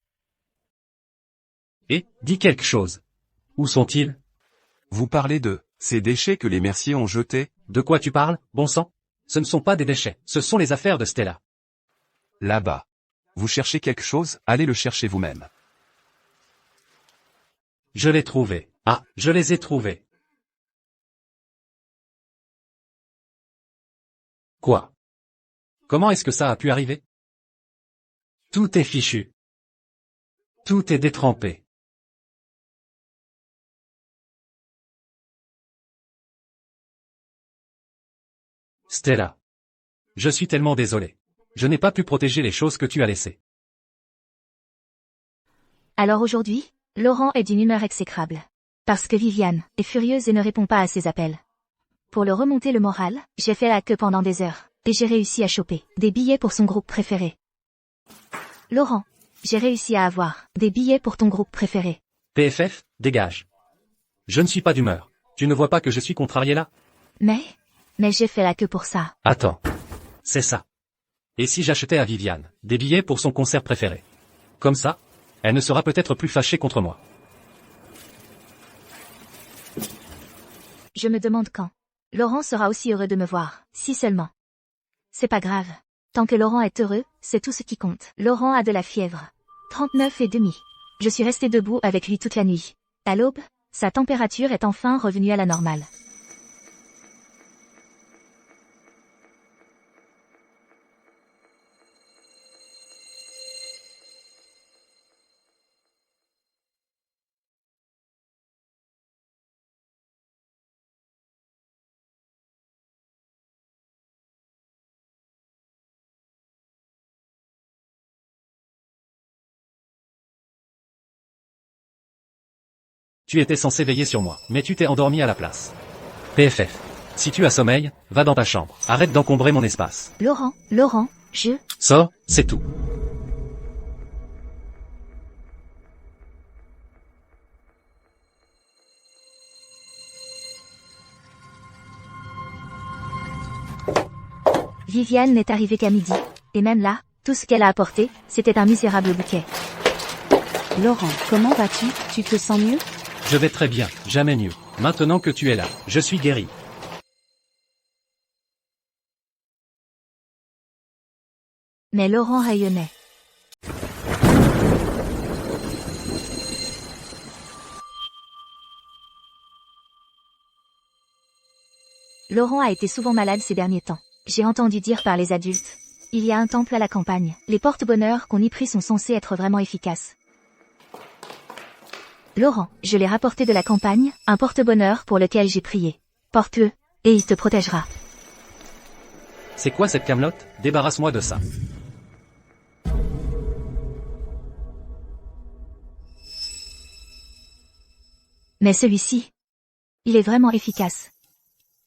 Et, dis quelque chose. Où sont-ils? Vous parlez de ces déchets que les Mercier ont jetés? De quoi tu parles, bon sang? Ce ne sont pas des déchets, ce sont les affaires de Stella. Là-bas. Vous cherchez quelque chose? Allez le chercher vous-même. Je l'ai trouvé. Ah, je les ai trouvés. Quoi? Comment est-ce que ça a pu arriver? Tout est fichu. Tout est détrempé. Stella. Je suis tellement désolé. Je n'ai pas pu protéger les choses que tu as laissées. Alors aujourd'hui, Laurent est d'une humeur exécrable. Parce que Viviane est furieuse et ne répond pas à ses appels. Pour le remonter le moral, j'ai fait la queue pendant des heures, et j'ai réussi à choper des billets pour son groupe préféré. Laurent, j'ai réussi à avoir des billets pour ton groupe préféré. PFF, dégage. Je ne suis pas d'humeur. Tu ne vois pas que je suis contrarié là? Mais j'ai fait la queue pour ça. Attends. C'est ça. Et si j'achetais à Viviane des billets pour son concert préféré? Comme ça, elle ne sera peut-être plus fâchée contre moi. Je me demande quand Laurent sera aussi heureux de me voir, si seulement. C'est pas grave. Tant que Laurent est heureux, c'est tout ce qui compte. Laurent a de la fièvre. 39,5. Je suis restée debout avec lui toute la nuit. À l'aube, sa température est enfin revenue à la normale. Tu étais censé veiller sur moi, mais tu t'es endormi à la place. PFF. Si tu as sommeil, va dans ta chambre. Arrête d'encombrer mon espace. Laurent, je... Sors, c'est tout. Viviane n'est arrivée qu'à midi. Et même là, tout ce qu'elle a apporté, c'était un misérable bouquet. Laurent, comment vas-tu? Tu te sens mieux? Je vais très bien, jamais mieux. Maintenant que tu es là, je suis guéri. Mais Laurent rayonnait. Laurent a été souvent malade ces derniers temps. J'ai entendu dire par les adultes. Il y a un temple à la campagne. Les porte-bonheur qu'on y prie sont censés être vraiment efficaces. Laurent, je l'ai rapporté de la campagne, un porte-bonheur pour lequel j'ai prié. Porte-le, et il te protégera. C'est quoi cette camelote? Débarrasse-moi de ça. Mais celui-ci, il est vraiment efficace.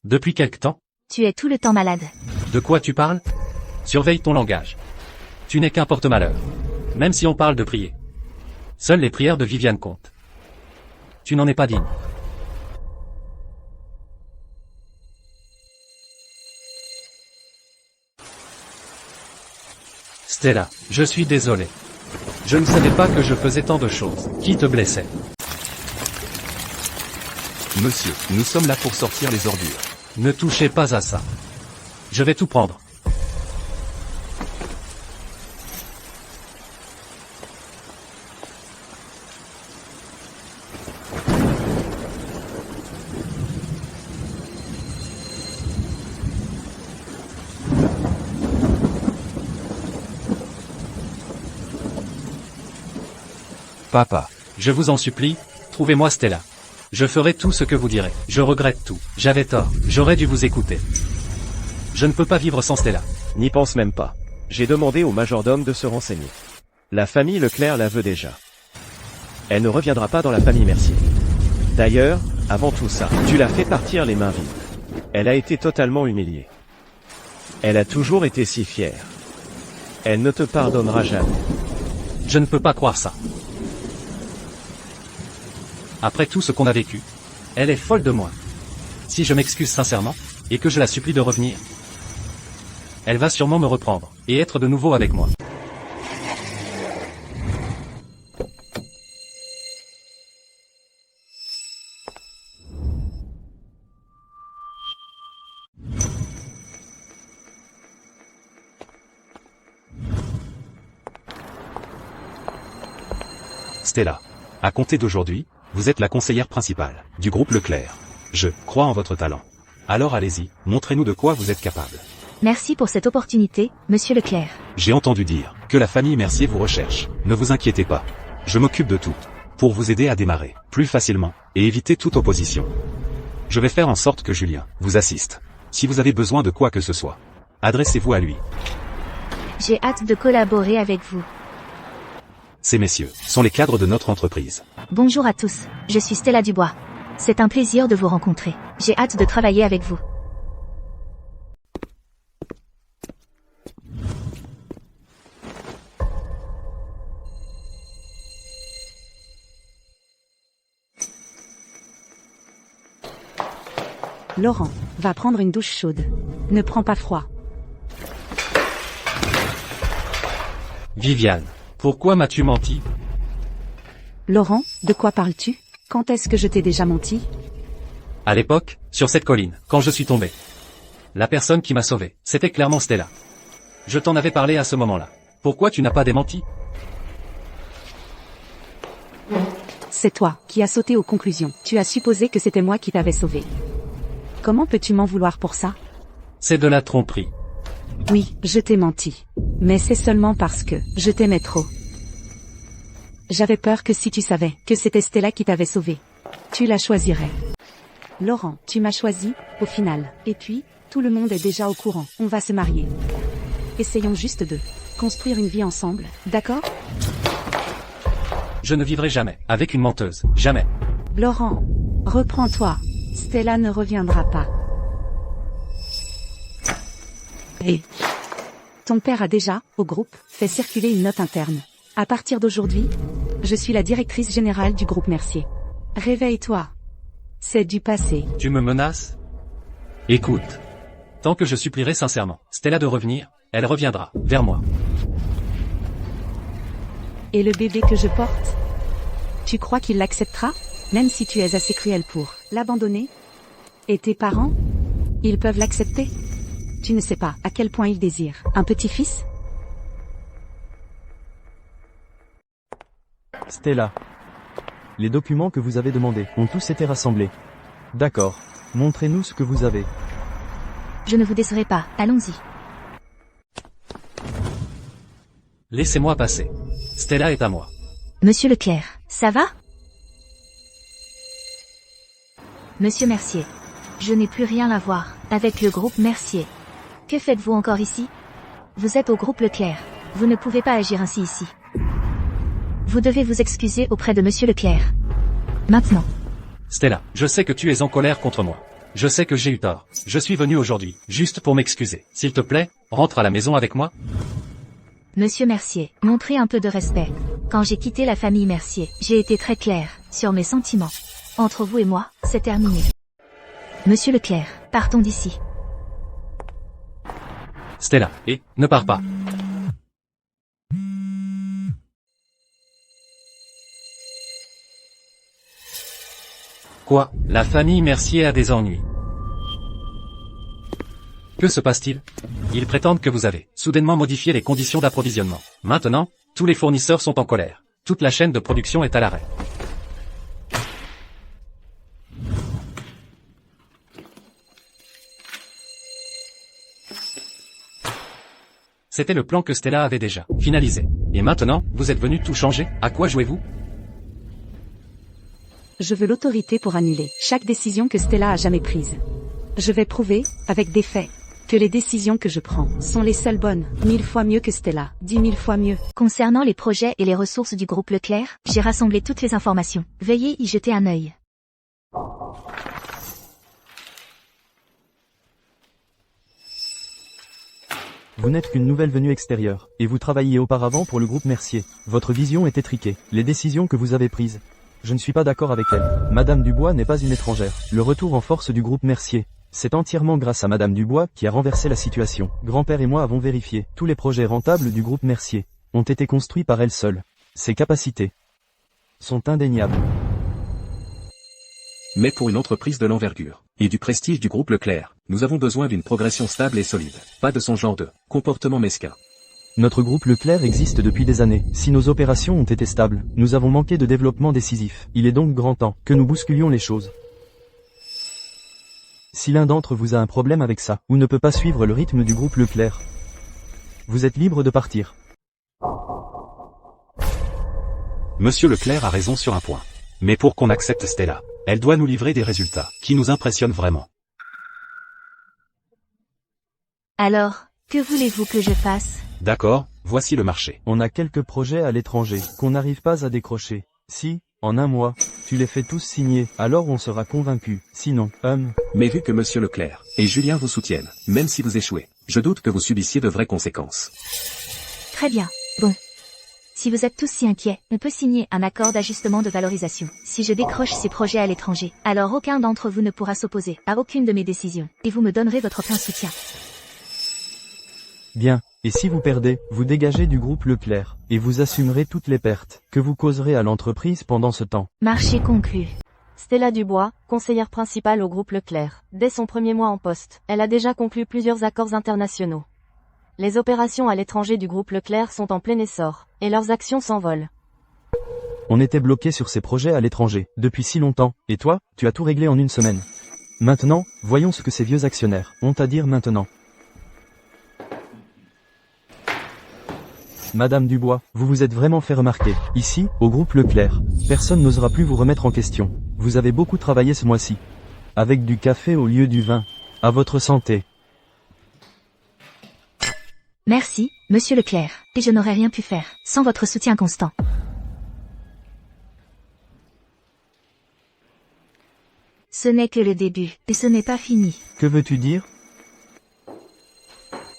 Depuis quelque temps? Tu es tout le temps malade. De quoi tu parles? Surveille ton langage. Tu n'es qu'un porte-malheur. Même si on parle de prier. Seules les prières de Viviane comptent. Tu n'en es pas digne. Stella, je suis désolé. Je ne savais pas que je faisais tant de choses qui te blessaient. Monsieur, nous sommes là pour sortir les ordures. Ne touchez pas à ça. Je vais tout prendre. Papa. Je vous en supplie, trouvez-moi Stella. Je ferai tout ce que vous direz. Je regrette tout. J'avais tort. J'aurais dû vous écouter. Je ne peux pas vivre sans Stella. N'y pense même pas. J'ai demandé au majordome de se renseigner. La famille Leclerc la veut déjà. Elle ne reviendra pas dans la famille Mercier. D'ailleurs, avant tout ça, tu l'as fait partir les mains vides. Elle a été totalement humiliée. Elle a toujours été si fière. Elle ne te pardonnera jamais. Je ne peux pas croire ça. Après tout ce qu'on a vécu, elle est folle de moi. Si je m'excuse sincèrement, et que je la supplie de revenir, elle va sûrement me reprendre, et être de nouveau avec moi. Stella. À compter d'aujourd'hui, vous êtes la conseillère principale du groupe Leclerc. Je crois en votre talent. Alors allez-y, montrez-nous de quoi vous êtes capable. Merci pour cette opportunité, monsieur Leclerc. J'ai entendu dire que la famille Mercier vous recherche. Ne vous inquiétez pas. Je m'occupe de tout. Pour vous aider à démarrer plus facilement et éviter toute opposition. Je vais faire en sorte que Julien vous assiste. Si vous avez besoin de quoi que ce soit, adressez-vous à lui. J'ai hâte de collaborer avec vous. Ces messieurs sont les cadres de notre entreprise. Bonjour à tous, je suis Stella Dubois. C'est un plaisir de vous rencontrer. J'ai hâte de travailler avec vous. Laurent, va prendre une douche chaude. Ne prends pas froid. Viviane, pourquoi m'as-tu menti? Laurent, de quoi parles-tu? Quand est-ce que je t'ai déjà menti? À l'époque, sur cette colline, quand je suis tombé. La personne qui m'a sauvé, c'était clairement Stella. Je t'en avais parlé à ce moment-là. Pourquoi tu n'as pas démenti? C'est toi qui as sauté aux conclusions. Tu as supposé que c'était moi qui t'avais sauvé. Comment peux-tu m'en vouloir pour ça? C'est de la tromperie. Oui, je t'ai menti. Mais c'est seulement parce que je t'aimais trop. J'avais peur que si tu savais que c'était Stella qui t'avait sauvé, tu la choisirais. Laurent, tu m'as choisi, au final. Et puis, tout le monde est déjà au courant. On va se marier. Essayons juste de construire une vie ensemble, d'accord? Je ne vivrai jamais avec une menteuse. Jamais. Laurent, reprends-toi. Stella ne reviendra pas. Et ton père a déjà, au groupe, fait circuler une note interne. À partir d'aujourd'hui, je suis la directrice générale du groupe Mercier. Réveille-toi. C'est du passé. Tu me menaces? Écoute. Tant que je supplierai sincèrement Stella de revenir, elle reviendra vers moi. Et le bébé que je porte? Tu crois qu'il l'acceptera? Même si tu es assez cruel pour l'abandonner? Et tes parents? Ils peuvent l'accepter? Tu ne sais pas à quel point ils désirent un petit-fils? Stella. Les documents que vous avez demandés ont tous été rassemblés. D'accord. Montrez-nous ce que vous avez. Je ne vous décerai pas, allons-y. Laissez-moi passer. Stella est à moi. Monsieur Leclerc, ça va? Monsieur Mercier. Je n'ai plus rien à voir avec le groupe Mercier. Que faites-vous encore ici? Vous êtes au groupe Leclerc. Vous ne pouvez pas agir ainsi ici. Vous devez vous excuser auprès de Monsieur Leclerc. Maintenant. Stella, je sais que tu es en colère contre moi. Je sais que j'ai eu tort. Je suis venu aujourd'hui, juste pour m'excuser. S'il te plaît, rentre à la maison avec moi. Monsieur Mercier, montrez un peu de respect. Quand j'ai quitté la famille Mercier, j'ai été très clair sur mes sentiments. Entre vous et moi, c'est terminé. Monsieur Leclerc, partons d'ici. Stella, et, ne pars pas. Quoi? La famille Mercier a des ennuis. Que se passe-t-il? Ils prétendent que vous avez soudainement modifié les conditions d'approvisionnement. Maintenant, tous les fournisseurs sont en colère. Toute la chaîne de production est à l'arrêt. C'était le plan que Stella avait déjà finalisé. Et maintenant, vous êtes venu tout changer? À quoi jouez-vous? Je veux l'autorité pour annuler chaque décision que Stella a jamais prise. Je vais prouver, avec des faits, que les décisions que je prends sont les seules bonnes. 1000 fois mieux que Stella, 10 000 fois mieux. Concernant les projets et les ressources du groupe Leclerc, j'ai rassemblé toutes les informations. Veuillez y jeter un œil. Vous n'êtes qu'une nouvelle venue extérieure, et vous travailliez auparavant pour le groupe Mercier. Votre vision est étriquée. Les décisions que vous avez prises, je ne suis pas d'accord avec elle. Madame Dubois n'est pas une étrangère. Le retour en force du groupe Mercier, c'est entièrement grâce à Madame Dubois qui a renversé la situation. Grand-père et moi avons vérifié. Tous les projets rentables du groupe Mercier ont été construits par elle seule. Ses capacités sont indéniables. Mais pour une entreprise de l'envergure et du prestige du groupe Leclerc, nous avons besoin d'une progression stable et solide. Pas de son genre de comportement mesquin. Notre groupe Leclerc existe depuis des années. Si nos opérations ont été stables, nous avons manqué de développement décisif. Il est donc grand temps que nous bousculions les choses. Si l'un d'entre vous a un problème avec ça, ou ne peut pas suivre le rythme du groupe Leclerc, vous êtes libre de partir. Monsieur Leclerc a raison sur un point. Mais pour qu'on accepte Stella, elle doit nous livrer des résultats qui nous impressionnent vraiment. Alors, que voulez-vous que je fasse? D'accord, voici le marché. On a quelques projets à l'étranger qu'on n'arrive pas à décrocher. Si, en un mois, tu les fais tous signer, alors on sera convaincu. Sinon, Mais vu que Monsieur Leclerc et Julien vous soutiennent, même si vous échouez, je doute que vous subissiez de vraies conséquences. Très bien. Bon. Si vous êtes tous si inquiets, on peut signer un accord d'ajustement de valorisation. Si je décroche ces projets à l'étranger, alors aucun d'entre vous ne pourra s'opposer à aucune de mes décisions, et vous me donnerez votre plein soutien. Bien. Et si vous perdez, vous dégagez du groupe Leclerc, et vous assumerez toutes les pertes que vous causerez à l'entreprise pendant ce temps. Marché conclu. Stella Dubois, conseillère principale au groupe Leclerc. Dès son premier mois en poste, elle a déjà conclu plusieurs accords internationaux. Les opérations à l'étranger du groupe Leclerc sont en plein essor, et leurs actions s'envolent. On était bloqué sur ces projets à l'étranger, depuis si longtemps, et toi, tu as tout réglé en une semaine. Maintenant, voyons ce que ces vieux actionnaires ont à dire maintenant. Madame Dubois, vous vous êtes vraiment fait remarquer. Ici, au groupe Leclerc, personne n'osera plus vous remettre en question. Vous avez beaucoup travaillé ce mois-ci. Avec du café au lieu du vin. À votre santé. Merci, Monsieur Leclerc, et je n'aurais rien pu faire sans votre soutien constant. Ce n'est que le début, et ce n'est pas fini. Que veux-tu dire?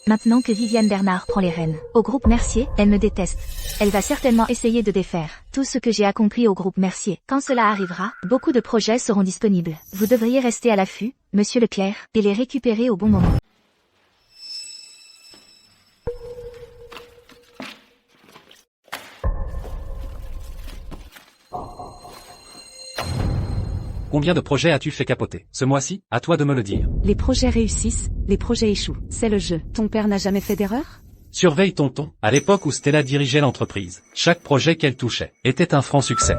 Maintenant que Viviane Bernard prend les rênes au groupe Mercier, elle me déteste. Elle va certainement essayer de défaire tout ce que j'ai accompli au groupe Mercier. Quand cela arrivera, beaucoup de projets seront disponibles. Vous devriez rester à l'affût, Monsieur Leclerc, et les récupérer au bon moment. Combien de projets as-tu fait capoter ce mois-ci? À toi de me le dire. Les projets réussissent, les projets échouent. C'est le jeu. Ton père n'a jamais fait d'erreur? Surveille tonton. À l'époque où Stella dirigeait l'entreprise, chaque projet qu'elle touchait était un franc succès.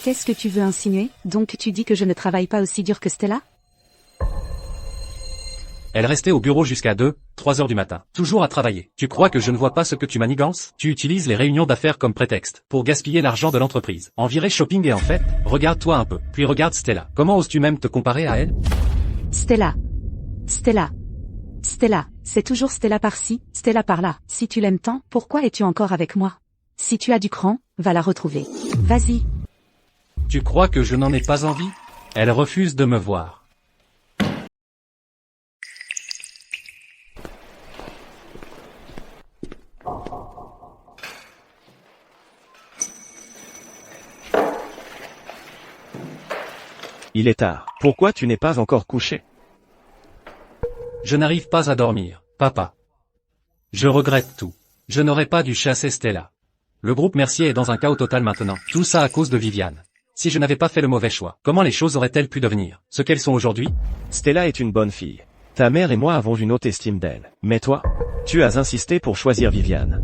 Qu'est-ce que tu veux insinuer? Donc tu dis que je ne travaille pas aussi dur que Stella? Elle restait au bureau jusqu'à 2, 3 heures du matin, toujours à travailler. Tu crois que je ne vois pas ce que tu manigances? Tu utilises les réunions d'affaires comme prétexte, pour gaspiller l'argent de l'entreprise. En virer shopping et en fait, regarde-toi un peu, puis regarde Stella. Comment oses-tu même te comparer à elle? Stella. Stella. Stella. C'est toujours Stella par-ci, Stella par-là. Si tu l'aimes tant, pourquoi es-tu encore avec moi? Si tu as du cran, va la retrouver. Vas-y. Tu crois que je n'en ai pas envie? Elle refuse de me voir. Il est tard. Pourquoi tu n'es pas encore couché? Je n'arrive pas à dormir, papa. Je regrette tout. Je n'aurais pas dû chasser Stella. Le groupe Mercier est dans un chaos total maintenant. Tout ça à cause de Viviane. Si je n'avais pas fait le mauvais choix, comment les choses auraient-elles pu devenir ce qu'elles sont aujourd'hui? Stella est une bonne fille. Ta mère et moi avons une haute estime d'elle. Mais toi, tu as insisté pour choisir Viviane.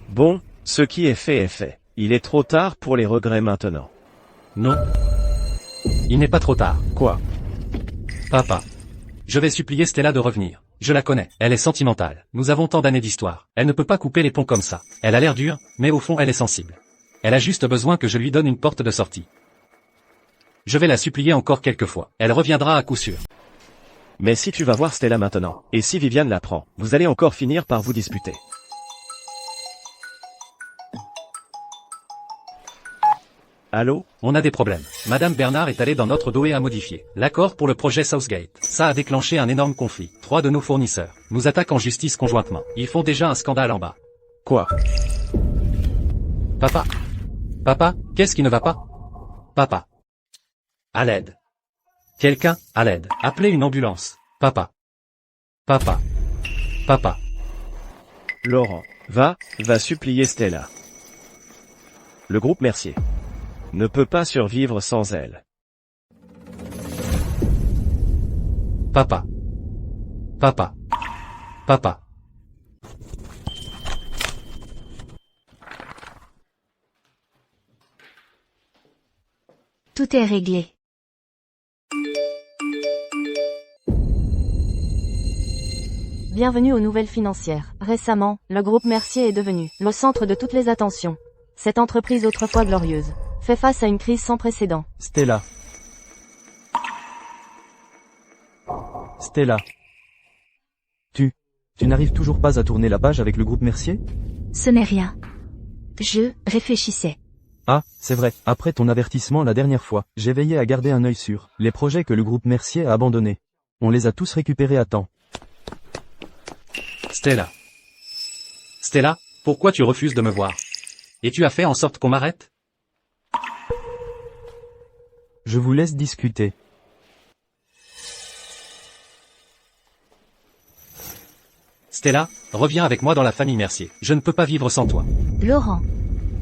Bon, ce qui est fait est fait. Il est trop tard pour les regrets maintenant. Non. Il n'est pas trop tard. Quoi? Papa. Je vais supplier Stella de revenir. Je la connais. Elle est sentimentale. Nous avons tant d'années d'histoire. Elle ne peut pas couper les ponts comme ça. Elle a l'air dure, mais au fond elle est sensible. Elle a juste besoin que je lui donne une porte de sortie. Je vais la supplier encore quelques fois. Elle reviendra à coup sûr. Mais si tu vas voir Stella maintenant, et si Viviane la prend, vous allez encore finir par vous disputer. Allô? On a des problèmes. Madame Bernard est allée dans notre dos et a modifié l'accord pour le projet Southgate. Ça a déclenché un énorme conflit. 3 de nos fournisseurs nous attaquent en justice conjointement. Ils font déjà un scandale en bas. Quoi? Papa. Papa, qu'est-ce qui ne va pas? Papa. À l'aide. Quelqu'un, à l'aide. Appelez une ambulance. Papa. Papa. Papa. Laurent, va supplier Stella. Le groupe Mercier ne peut pas survivre sans elle. Papa. Papa. Papa. Tout est réglé. Bienvenue aux nouvelles financières. Récemment, le groupe Mercier est devenu le centre de toutes les attentions. Cette entreprise autrefois glorieuse fait face à une crise sans précédent. Stella. Stella. Tu n'arrives toujours pas à tourner la page avec le groupe Mercier? Ce n'est rien. Je réfléchissais. Ah, c'est vrai. Après ton avertissement la dernière fois, j'ai veillé à garder un œil sur les projets que le groupe Mercier a abandonnés. On les a tous récupérés à temps. Stella. Stella, pourquoi tu refuses de me voir? Et tu as fait en sorte qu'on m'arrête? Je vous laisse discuter. Stella, reviens avec moi dans la famille Mercier. Je ne peux pas vivre sans toi. Laurent.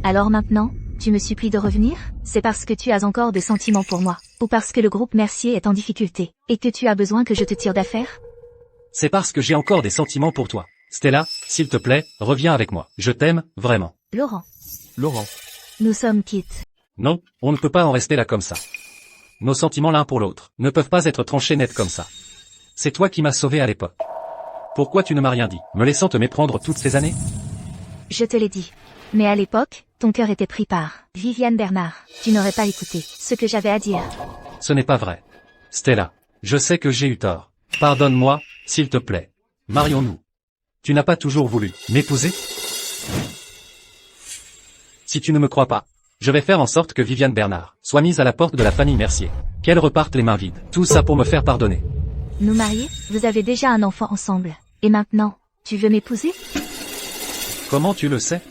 Alors maintenant, tu me supplies de revenir? C'est parce que tu as encore des sentiments pour moi, ou parce que le groupe Mercier est en difficulté, et que tu as besoin que je te tire d'affaire? C'est parce que j'ai encore des sentiments pour toi. Stella, s'il te plaît, reviens avec moi. Je t'aime, vraiment. Laurent. Laurent. Nous sommes quittes. Non, on ne peut pas en rester là comme ça. Nos sentiments l'un pour l'autre ne peuvent pas être tranchés net comme ça. C'est toi qui m'as sauvé à l'époque. Pourquoi tu ne m'as rien dit, me laissant te méprendre toutes ces années? Je te l'ai dit. Mais à l'époque, ton cœur était pris par Viviane Bernard. Tu n'aurais pas écouté ce que j'avais à dire. Ce n'est pas vrai. Stella, je sais que j'ai eu tort. Pardonne-moi, s'il te plaît. Marions-nous. Tu n'as pas toujours voulu m'épouser? Si tu ne me crois pas, je vais faire en sorte que Viviane Bernard soit mise à la porte de la famille Mercier. Qu'elle reparte les mains vides. Tout ça pour me faire pardonner. Nous marier? Vous avez déjà un enfant ensemble. Et maintenant, tu veux m'épouser? Comment tu le sais?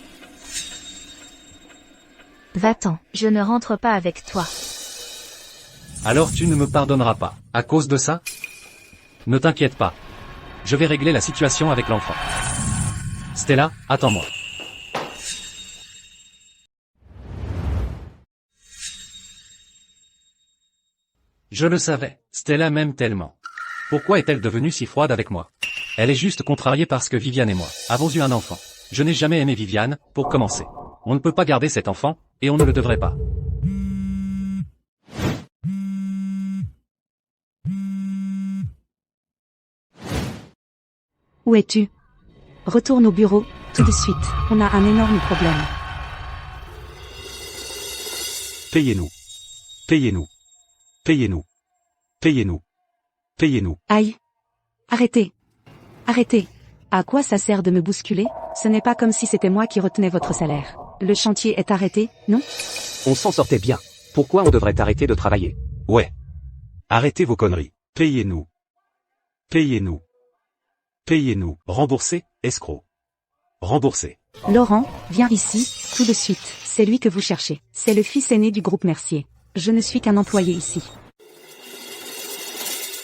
Va-t'en, je ne rentre pas avec toi. Alors tu ne me pardonneras pas, à cause de ça? Ne t'inquiète pas. Je vais régler la situation avec l'enfant. Stella, attends-moi. Je le savais, Stella m'aime tellement. Pourquoi est-elle devenue si froide avec moi? Elle est juste contrariée parce que Viviane et moi avons eu un enfant. Je n'ai jamais aimé Viviane, pour commencer. On ne peut pas garder cet enfant, et on ne le devrait pas. Où es-tu? Retourne au bureau, tout de suite. On a un énorme problème. Payez-nous. Payez-nous. Payez-nous. Payez-nous. Payez-nous. Aïe. Arrêtez. Arrêtez. À quoi ça sert de me bousculer? Ce n'est pas comme si c'était moi qui retenais votre salaire. Le chantier est arrêté, non? On s'en sortait bien. Pourquoi on devrait arrêter de travailler? Ouais. Arrêtez vos conneries. Payez-nous. Payez-nous. Payez-nous. Remboursez, escroc. Remboursez. Laurent, viens ici, tout de suite. C'est lui que vous cherchez. C'est le fils aîné du groupe Mercier. Je ne suis qu'un employé ici.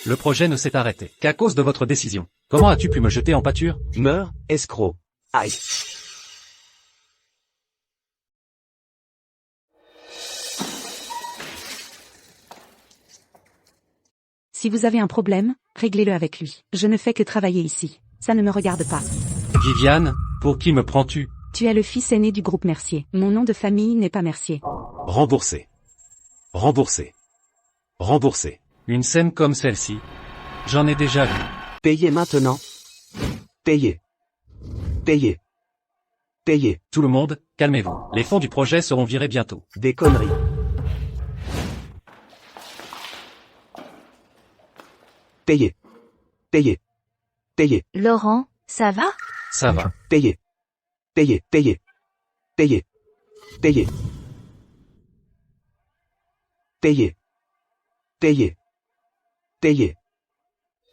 Le projet ne s'est arrêté qu'à cause de votre décision. Comment as-tu pu me jeter en pâture? Meurs, escroc. Aïe. Si vous avez un problème, réglez-le avec lui. Je ne fais que travailler ici. Ça ne me regarde pas. Viviane, pour qui me prends-tu? Tu es le fils aîné du groupe Mercier. Mon nom de famille n'est pas Mercier. Remboursez. Remboursez. Remboursez. Une scène comme celle-ci, j'en ai déjà vu. Payez maintenant. Payez. Payez. Payez. Tout le monde, calmez-vous. Les fonds du projet seront virés bientôt. Des conneries. Payez. Payez. Payez. Laurent, ça va? Ça va. Payez. Payez. Payez. Payez. Payez. Payez. Payez. Payez.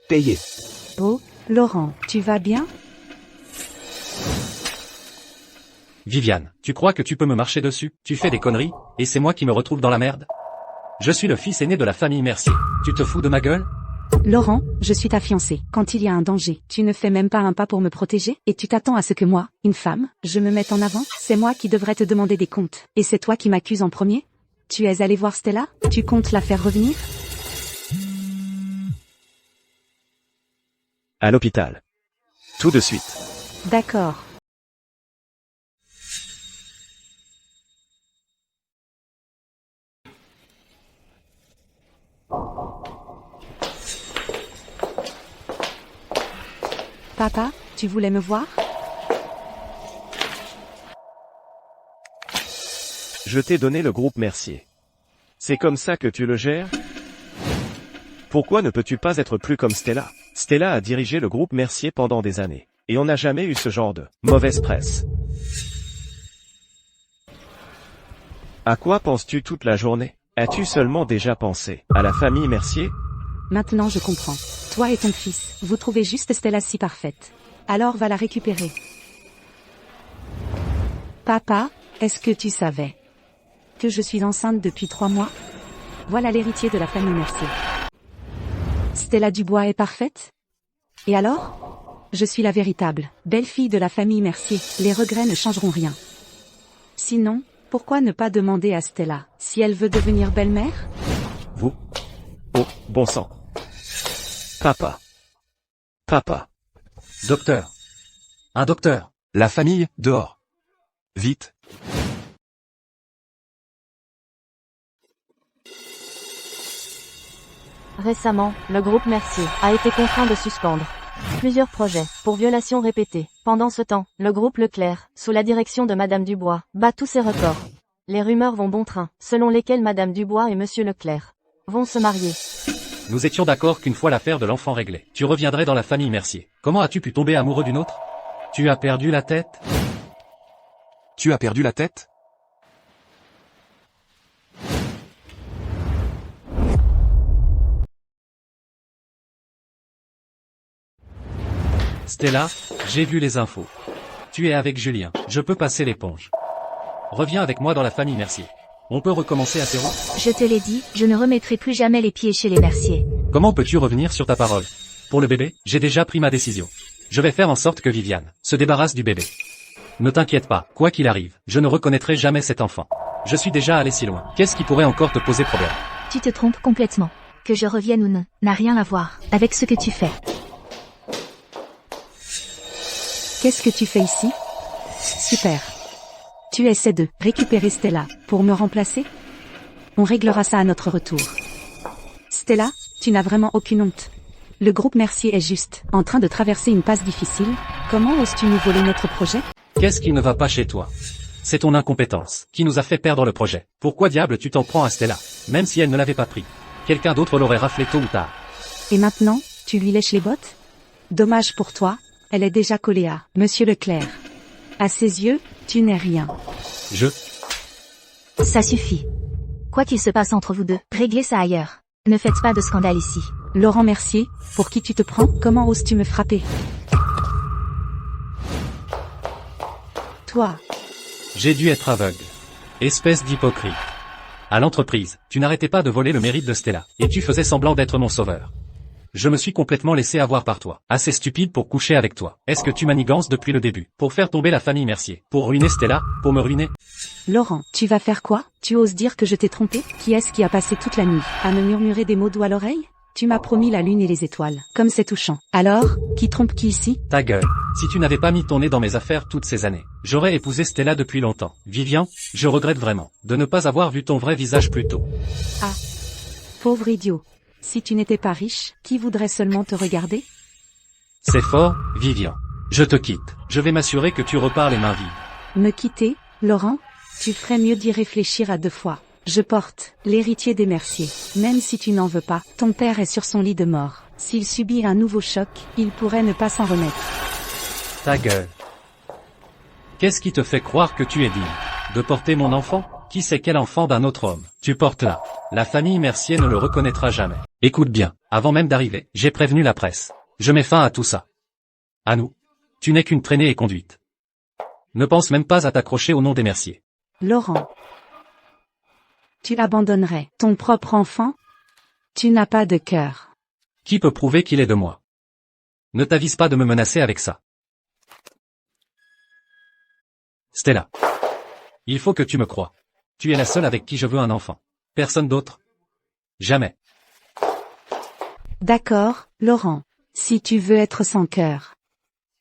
Payez. Oh, Laurent, tu vas bien? Viviane, tu crois que tu peux me marcher dessus? Tu fais des conneries, et c'est moi qui me retrouve dans la merde? Je suis le fils aîné de la famille Mercier. Tu te fous de ma gueule? Laurent, je suis ta fiancée. Quand il y a un danger, tu ne fais même pas un pas pour me protéger? Et tu t'attends à ce que moi, une femme, je me mette en avant? C'est moi qui devrais te demander des comptes. Et c'est toi qui m'accuses en premier? Tu es allé voir Stella? Tu comptes la faire revenir? À l'hôpital. Tout de suite. D'accord. Papa, tu voulais me voir? Je t'ai donné le groupe Mercier. C'est comme ça que tu le gères? Pourquoi ne peux-tu pas être plus comme Stella? Stella a dirigé le groupe Mercier pendant des années. Et on n'a jamais eu ce genre de mauvaise presse. À quoi penses-tu toute la journée? As-tu seulement déjà pensé à la famille Mercier? Maintenant je comprends. Toi et ton fils, vous trouvez juste Stella si parfaite. Alors va la récupérer. Papa, est-ce que tu savais que je suis enceinte depuis 3 mois? Voilà l'héritier de la famille Mercier. Stella Dubois est parfaite? Et alors? Je suis la véritable belle-fille de la famille Mercier. Les regrets ne changeront rien. Sinon, pourquoi ne pas demander à Stella si elle veut devenir belle-mère? Vous? Oh, bon sang. Papa. Papa. Docteur. Un docteur. La famille, dehors. Vite. Récemment, le groupe Mercier a été contraint de suspendre plusieurs projets pour violations répétées. Pendant ce temps, le groupe Leclerc, sous la direction de Madame Dubois, bat tous ses records. Les rumeurs vont bon train, selon lesquelles Madame Dubois et Monsieur Leclerc vont se marier. Nous étions d'accord qu'une fois l'affaire de l'enfant réglée, tu reviendrais dans la famille Mercier. Comment as-tu pu tomber amoureux d'une autre? Tu as perdu la tête? Tu as perdu la tête? Stella, j'ai vu les infos. Tu es avec Julien. Je peux passer l'éponge. Reviens avec moi dans la famille Mercier. On peut recommencer à zéro? Je te l'ai dit, je ne remettrai plus jamais les pieds chez les Mercier. Comment peux-tu revenir sur ta parole? Pour le bébé, j'ai déjà pris ma décision. Je vais faire en sorte que Viviane se débarrasse du bébé. Ne t'inquiète pas, quoi qu'il arrive, je ne reconnaîtrai jamais cet enfant. Je suis déjà allé si loin. Qu'est-ce qui pourrait encore te poser problème? Tu te trompes complètement. Que je revienne ou non, n'a rien à voir avec ce que tu fais. Qu'est-ce que tu fais ici? Super. Tu essaies de récupérer Stella pour me remplacer? On réglera ça à notre retour. Stella, tu n'as vraiment aucune honte. Le groupe Mercier est juste en train de traverser une passe difficile. Comment oses-tu nous voler notre projet? Qu'est-ce qui ne va pas chez toi? C'est ton incompétence qui nous a fait perdre le projet. Pourquoi diable tu t'en prends à Stella? Même si elle ne l'avait pas pris. Quelqu'un d'autre l'aurait raflé tôt ou tard. Et maintenant, tu lui lèches les bottes? Dommage pour toi, elle est déjà collée à Monsieur Leclerc. À ses yeux, tu n'es rien. Ça suffit. Quoi qu'il se passe entre vous deux, réglez ça ailleurs. Ne faites pas de scandale ici. Laurent Mercier, pour qui tu te prends? Comment oses-tu me frapper? Toi. J'ai dû être aveugle. Espèce d'hypocrite. À l'entreprise, tu n'arrêtais pas de voler le mérite de Stella, et tu faisais semblant d'être mon sauveur. Je me suis complètement laissé avoir par toi. Assez stupide pour coucher avec toi. Est-ce que tu manigances depuis le début? Pour faire tomber la famille Mercier? Pour ruiner Stella? Pour me ruiner? Laurent, tu vas faire quoi? Tu oses dire que je t'ai trompé? Qui est-ce qui a passé toute la nuit à me murmurer des mots doux à l'oreille? Tu m'as promis la lune et les étoiles. Comme c'est touchant. Alors, qui trompe qui ici? Ta gueule. Si tu n'avais pas mis ton nez dans mes affaires toutes ces années, j'aurais épousé Stella depuis longtemps. Vivian, je regrette vraiment de ne pas avoir vu ton vrai visage plus tôt. Ah. Pauvre idiot. Si tu n'étais pas riche, qui voudrait seulement te regarder? C'est fort, Vivian. Je te quitte. Je vais m'assurer que tu repars les mains vides. Me quitter, Laurent? Tu ferais mieux d'y réfléchir à 2 fois. Je porte l'héritier des Mercier. Même si tu n'en veux pas, ton père est sur son lit de mort. S'il subit un nouveau choc, il pourrait ne pas s'en remettre. Ta gueule. Qu'est-ce qui te fait croire que tu es digne de porter mon enfant? Qui sait quel enfant d'un autre homme tu portes là? La famille Mercier ne le reconnaîtra jamais. Écoute bien, avant même d'arriver, j'ai prévenu la presse. Je mets fin à tout ça. À nous. Tu n'es qu'une traînée et conduite. Ne pense même pas à t'accrocher au nom des Mercier. Laurent. Tu abandonnerais ton propre enfant? Tu n'as pas de cœur. Qui peut prouver qu'il est de moi? Ne t'avise pas de me menacer avec ça. Stella. Il faut que tu me crois. Tu es la seule avec qui je veux un enfant. Personne d'autre. Jamais. D'accord, Laurent. Si tu veux être sans cœur.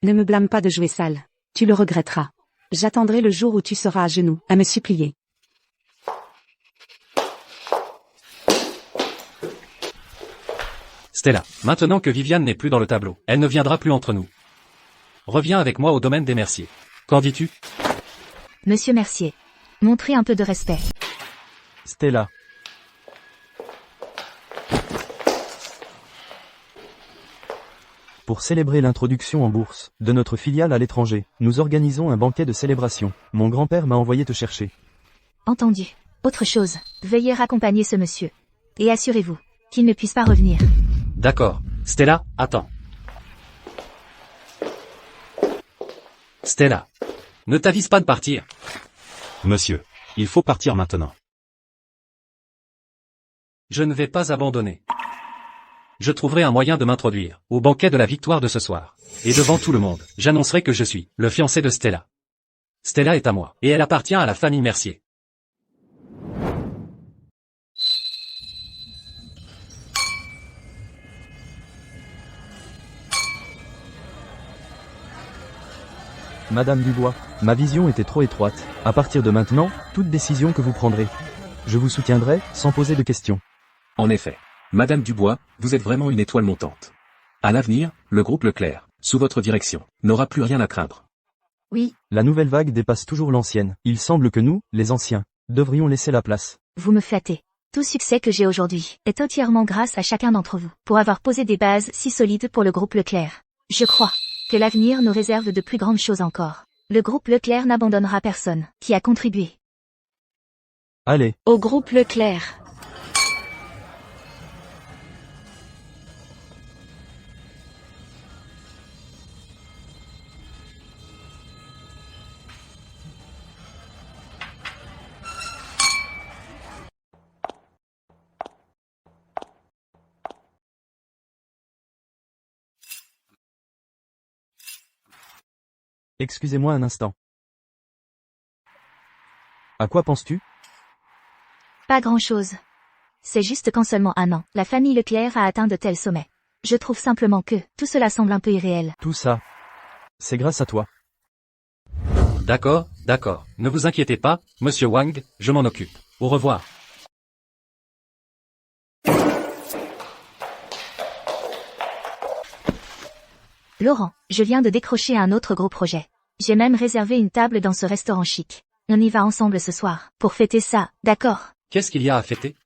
Ne me blâme pas de jouer sale. Tu le regretteras. J'attendrai le jour où tu seras à genoux, à me supplier. Stella, maintenant que Viviane n'est plus dans le tableau, elle ne viendra plus entre nous. Reviens avec moi au domaine des Mercier. Qu'en dis-tu? Monsieur Mercier. Montrez un peu de respect. Stella. Pour célébrer l'introduction en bourse de notre filiale à l'étranger, nous organisons un banquet de célébration. Mon grand-père m'a envoyé te chercher. Entendu. Autre chose, veuillez raccompagner ce monsieur. Et assurez-vous qu'il ne puisse pas revenir. D'accord. Stella, attends. Stella. Ne t'avise pas de partir. Monsieur, il faut partir maintenant. Je ne vais pas abandonner. Je trouverai un moyen de m'introduire au banquet de la victoire de ce soir. Et devant tout le monde, j'annoncerai que je suis le fiancé de Stella. Stella est à moi, et elle appartient à la famille Mercier. Madame Dubois, ma vision était trop étroite. À partir de maintenant, toute décision que vous prendrez, je vous soutiendrai, sans poser de questions. En effet. Madame Dubois, vous êtes vraiment une étoile montante. À l'avenir, le groupe Leclerc, sous votre direction, n'aura plus rien à craindre. Oui. La nouvelle vague dépasse toujours l'ancienne. Il semble que nous, les anciens, devrions laisser la place. Vous me flattez. Tout succès que j'ai aujourd'hui est entièrement grâce à chacun d'entre vous, pour avoir posé des bases si solides pour le groupe Leclerc. Je crois que l'avenir nous réserve de plus grandes choses encore. Le groupe Leclerc n'abandonnera personne qui a contribué. Allez. Au groupe Leclerc. Excusez-moi un instant. À quoi penses-tu? Pas grand-chose. C'est juste qu'en seulement un an, la famille Leclerc a atteint de tels sommets. Je trouve simplement que tout cela semble un peu irréel. Tout ça, c'est grâce à toi. D'accord, d'accord. Ne vous inquiétez pas, monsieur Wang, je m'en occupe. Au revoir. Laurent, je viens de décrocher un autre gros projet. J'ai même réservé une table dans ce restaurant chic. On y va ensemble ce soir, pour fêter ça, d'accord? Qu'est-ce qu'il y a à fêter?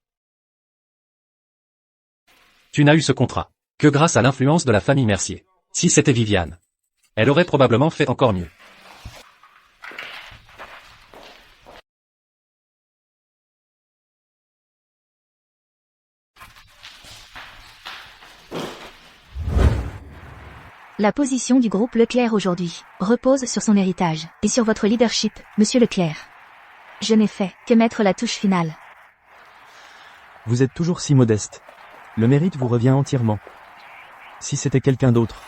Tu n'as eu ce contrat que grâce à l'influence de la famille Mercier. Si c'était Viviane, elle aurait probablement fait encore mieux. La position du groupe Leclerc aujourd'hui repose sur son héritage et sur votre leadership, monsieur Leclerc. Je n'ai fait que mettre la touche finale. Vous êtes toujours si modeste. Le mérite vous revient entièrement. Si c'était quelqu'un d'autre,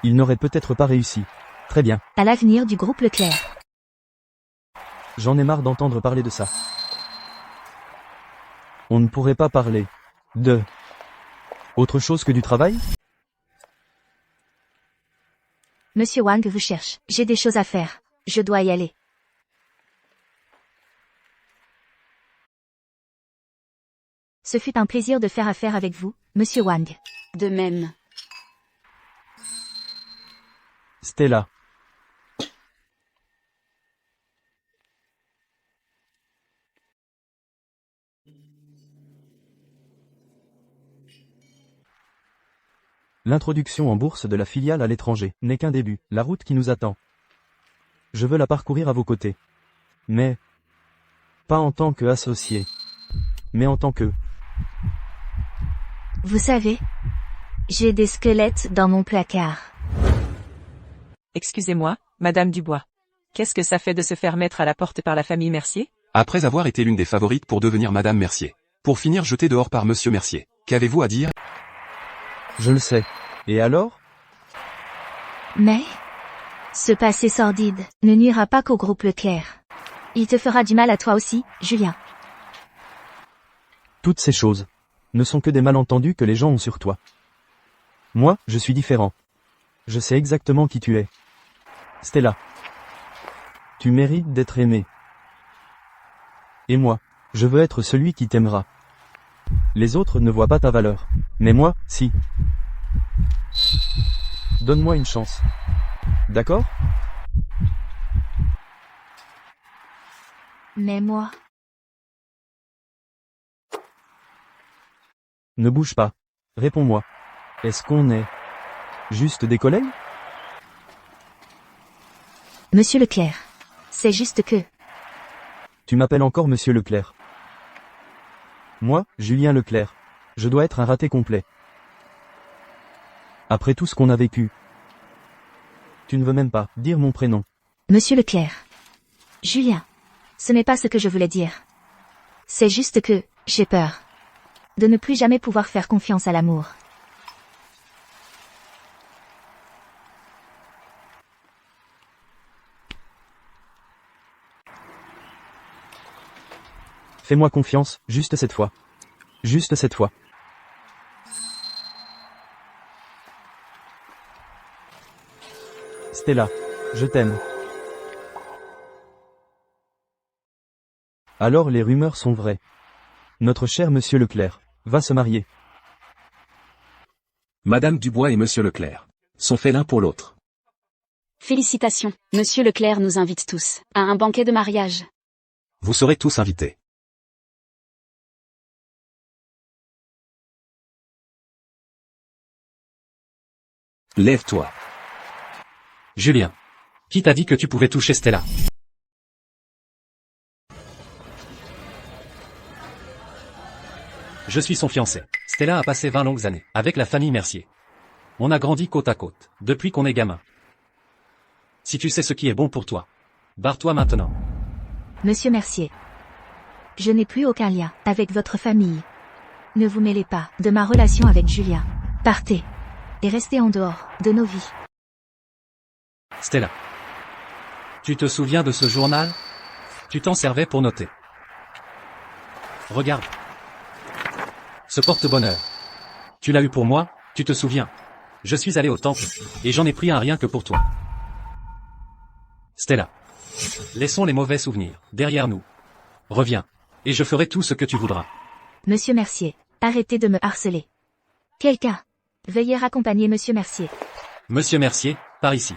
il n'aurait peut-être pas réussi. Très bien. À l'avenir du groupe Leclerc. J'en ai marre d'entendre parler de ça. On ne pourrait pas parler de autre chose que du travail? Monsieur Wang vous cherche. J'ai des choses à faire. Je dois y aller. Ce fut un plaisir de faire affaire avec vous, monsieur Wang. De même. Stella. L'introduction en bourse de la filiale à l'étranger n'est qu'un début, la route qui nous attend. Je veux la parcourir à vos côtés. Mais pas en tant qu'associé, mais en tant que... Vous savez, j'ai des squelettes dans mon placard. Excusez-moi, Madame Dubois. Qu'est-ce que ça fait de se faire mettre à la porte par la famille Mercier? Après avoir été l'une des favorites pour devenir Madame Mercier. Pour finir jetée dehors par Monsieur Mercier. Qu'avez-vous à dire? Je le sais. Et alors? Mais ce passé sordide ne nuira pas qu'au groupe Leclerc. Il te fera du mal à toi aussi, Julien. Toutes ces choses ne sont que des malentendus que les gens ont sur toi. Moi, je suis différent. Je sais exactement qui tu es. Stella. Tu mérites d'être aimée. Et moi, je veux être celui qui t'aimera. Les autres ne voient pas ta valeur. Mais moi, si. Donne-moi une chance. d'accord? Mais moi, Ne bouge pas. Réponds-moi. Est-ce qu'on est juste des collègues? Monsieur Leclerc, c'est juste que... Tu m'appelles encore Monsieur Leclerc. Moi, Julien Leclerc. Je dois être un raté complet. Après tout ce qu'on a vécu. Tu ne veux même pas dire mon prénom. Monsieur Leclerc. Julien. Ce n'est pas ce que je voulais dire. C'est juste que, j'ai peur. De ne plus jamais pouvoir faire confiance à l'amour. Fais-moi confiance, juste cette fois. Juste cette fois. Stella, je t'aime. Alors les rumeurs sont vraies. Notre cher Monsieur Leclerc va se marier. Madame Dubois et Monsieur Leclerc sont faits l'un pour l'autre. Félicitations, Monsieur Leclerc nous invite tous à un banquet de mariage. Vous serez tous invités. Lève-toi. Julien. Qui t'a dit que tu pouvais toucher Stella? Je suis son fiancé. Stella a passé 20 longues années avec la famille Mercier. On a grandi côte à côte, depuis qu'on est gamin. Si tu sais ce qui est bon pour toi, barre-toi maintenant. Monsieur Mercier. Je n'ai plus aucun lien avec votre famille. Ne vous mêlez pas de ma relation avec Julien. Partez. Et restez en dehors de nos vies. Stella. Tu te souviens de ce journal? Tu t'en servais pour noter. Regarde. Ce porte-bonheur. Tu l'as eu pour moi, tu te souviens. Je suis allé au temple, et j'en ai pris un rien que pour toi. Stella. Laissons les mauvais souvenirs derrière nous. Reviens, et je ferai tout ce que tu voudras. Monsieur Mercier, arrêtez de me harceler. Quelqu'un. Veuillez raccompagner Monsieur Mercier. Monsieur Mercier, par ici.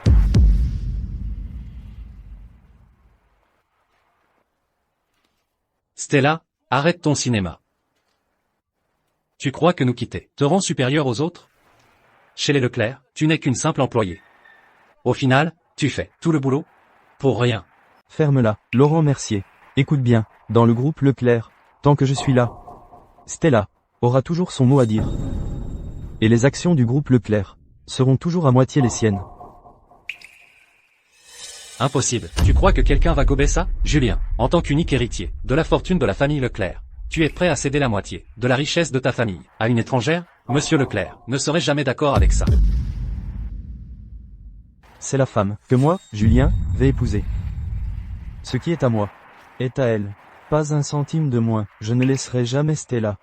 Stella, arrête ton cinéma. Tu crois que nous quitter te rend supérieur aux autres? Chez les Leclerc, tu n'es qu'une simple employée. Au final, tu fais tout le boulot pour rien. Ferme-la, Laurent Mercier. Écoute bien, dans le groupe Leclerc, tant que je suis là, Stella aura toujours son mot à dire. Et les actions du groupe Leclerc seront toujours à moitié les siennes. Impossible. Tu crois que quelqu'un va gober ça? Julien, en tant qu'unique héritier de la fortune de la famille Leclerc, tu es prêt à céder la moitié de la richesse de ta famille à une étrangère? Monsieur Leclerc ne serait jamais d'accord avec ça. C'est la femme que moi, Julien, vais épouser. Ce qui est à moi est à elle. Pas un centime de moins. Je ne laisserai jamais Stella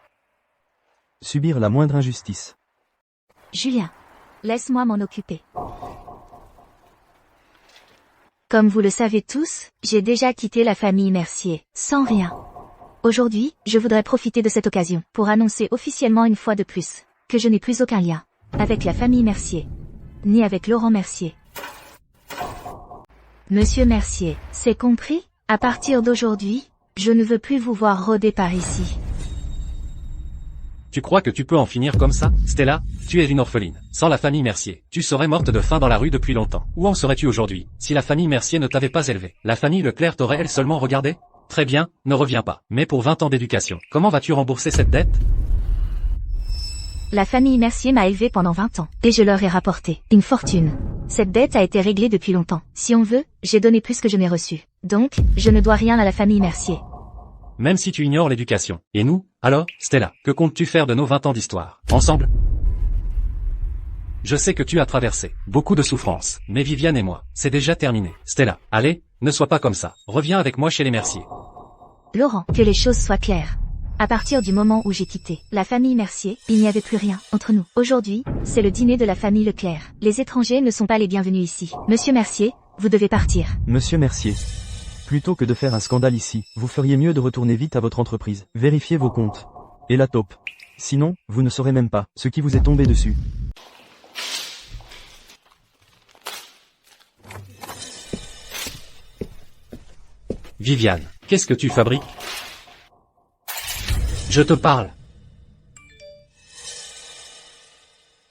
subir la moindre injustice. Julien. Laisse-moi m'en occuper. Comme vous le savez tous, j'ai déjà quitté la famille Mercier, sans rien. Aujourd'hui, je voudrais profiter de cette occasion pour annoncer officiellement une fois de plus que je n'ai plus aucun lien avec la famille Mercier, ni avec Laurent Mercier. Monsieur Mercier, c'est compris? À partir d'aujourd'hui, je ne veux plus vous voir rôder par ici. Tu crois que tu peux en finir comme ça? Stella, tu es une orpheline. Sans la famille Mercier, tu serais morte de faim dans la rue depuis longtemps. Où en serais-tu aujourd'hui, si la famille Mercier ne t'avait pas élevée? La famille Leclerc t'aurait elle seulement regardé? Très bien, ne reviens pas. Mais pour 20 ans d'éducation, comment vas-tu rembourser cette dette? La famille Mercier m'a élevé pendant 20 ans, et je leur ai rapporté une fortune. Cette dette a été réglée depuis longtemps. Si on veut, j'ai donné plus que je n'ai reçu. Donc, je ne dois rien à la famille Mercier. Même si tu ignores l'éducation. Et nous, alors, Stella, que comptes-tu faire de nos 20 ans d'histoire? Ensemble? Je sais que tu as traversé beaucoup de souffrances, mais Viviane et moi, c'est déjà terminé. Stella, allez, ne sois pas comme ça. Reviens avec moi chez les Mercier. Laurent, que les choses soient claires. À partir du moment où j'ai quitté la famille Mercier, il n'y avait plus rien entre nous. Aujourd'hui, c'est le dîner de la famille Leclerc. Les étrangers ne sont pas les bienvenus ici. Monsieur Mercier, vous devez partir. Monsieur Mercier. Plutôt que de faire un scandale ici, vous feriez mieux de retourner vite à votre entreprise. Vérifiez vos comptes. Et la taupe. Sinon, vous ne saurez même pas ce qui vous est tombé dessus. Viviane, qu'est-ce que tu fabriques? Je te parle.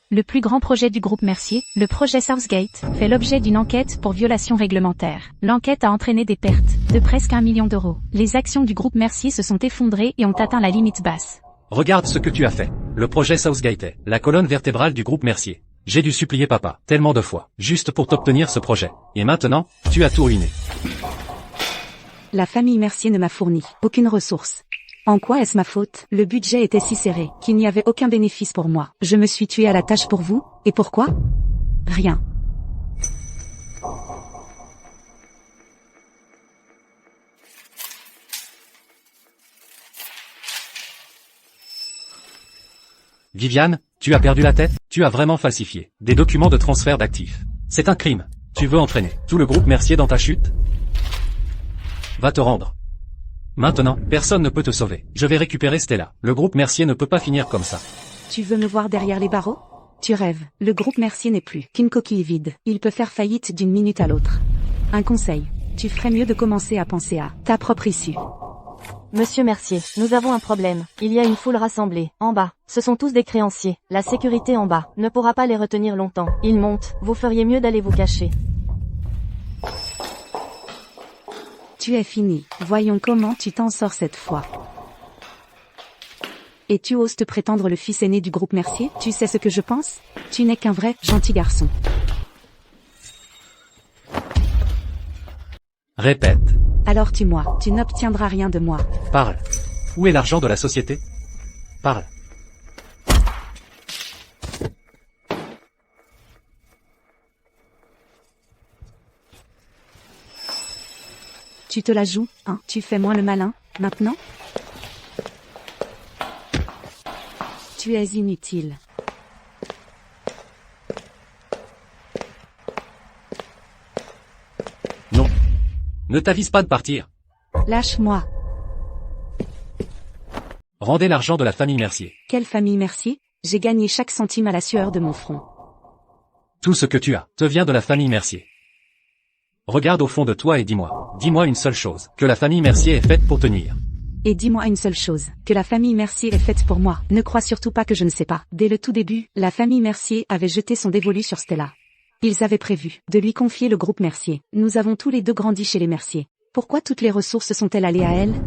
Le plus grand projet du groupe Mercier, le projet Southgate, fait l'objet d'une enquête pour violation réglementaire. L'enquête a entraîné des pertes de presque 1 million d'euros. Les actions du groupe Mercier se sont effondrées et ont atteint la limite basse. Regarde ce que tu as fait. Le projet Southgate est la colonne vertébrale du groupe Mercier. J'ai dû supplier papa, tellement de fois, juste pour t'obtenir ce projet. Et maintenant, tu as tout ruiné. La famille Mercier ne m'a fourni aucune ressource. En quoi est-ce ma faute? Le budget était si serré qu'il n'y avait aucun bénéfice pour moi. Je me suis tué à la tâche pour vous, et pourquoi? Rien. Viviane, tu as perdu la tête? Tu as vraiment falsifié des documents de transfert d'actifs. C'est un crime. Tu veux entraîner tout le groupe Mercier dans ta chute? Va te rendre. Maintenant, personne ne peut te sauver. Je vais récupérer Stella. Le groupe Mercier ne peut pas finir comme ça. Tu veux me voir derrière les barreaux? Tu rêves. Le groupe Mercier n'est plus qu'une coquille vide. Il peut faire faillite d'une minute à l'autre. Un conseil. Tu ferais mieux de commencer à penser à ta propre issue. Monsieur Mercier, nous avons un problème. Il y a une foule rassemblée, en bas. Ce sont tous des créanciers. La sécurité en bas ne pourra pas les retenir longtemps. Ils montent. Vous feriez mieux d'aller vous cacher. Tu es fini. Voyons comment tu t'en sors cette fois. Et tu oses te prétendre le fils aîné du groupe Mercier? Tu sais ce que je pense? Tu n'es qu'un vrai, gentil garçon. Répète. Alors tue-moi. Tu n'obtiendras rien de moi. Parle. Où est l'argent de la société? Parle. Tu te la joues, hein? Tu fais moins le malin, maintenant? Tu es inutile. Non. Ne t'avise pas de partir. Lâche-moi. Rendez l'argent de la famille Mercier. Quelle famille Mercier? J'ai gagné chaque centime à la sueur de mon front. Tout ce que tu as te vient de la famille Mercier. Regarde au fond de toi et dis-moi une seule chose, que la famille Mercier est faite pour tenir. Et dis-moi une seule chose, que la famille Mercier est faite pour moi. Ne crois surtout pas que je ne sais pas. Dès le tout début, la famille Mercier avait jeté son dévolu sur Stella. Ils avaient prévu de lui confier le groupe Mercier. Nous avons tous les deux grandi chez les Mercier. Pourquoi toutes les ressources sont-elles allées à elle?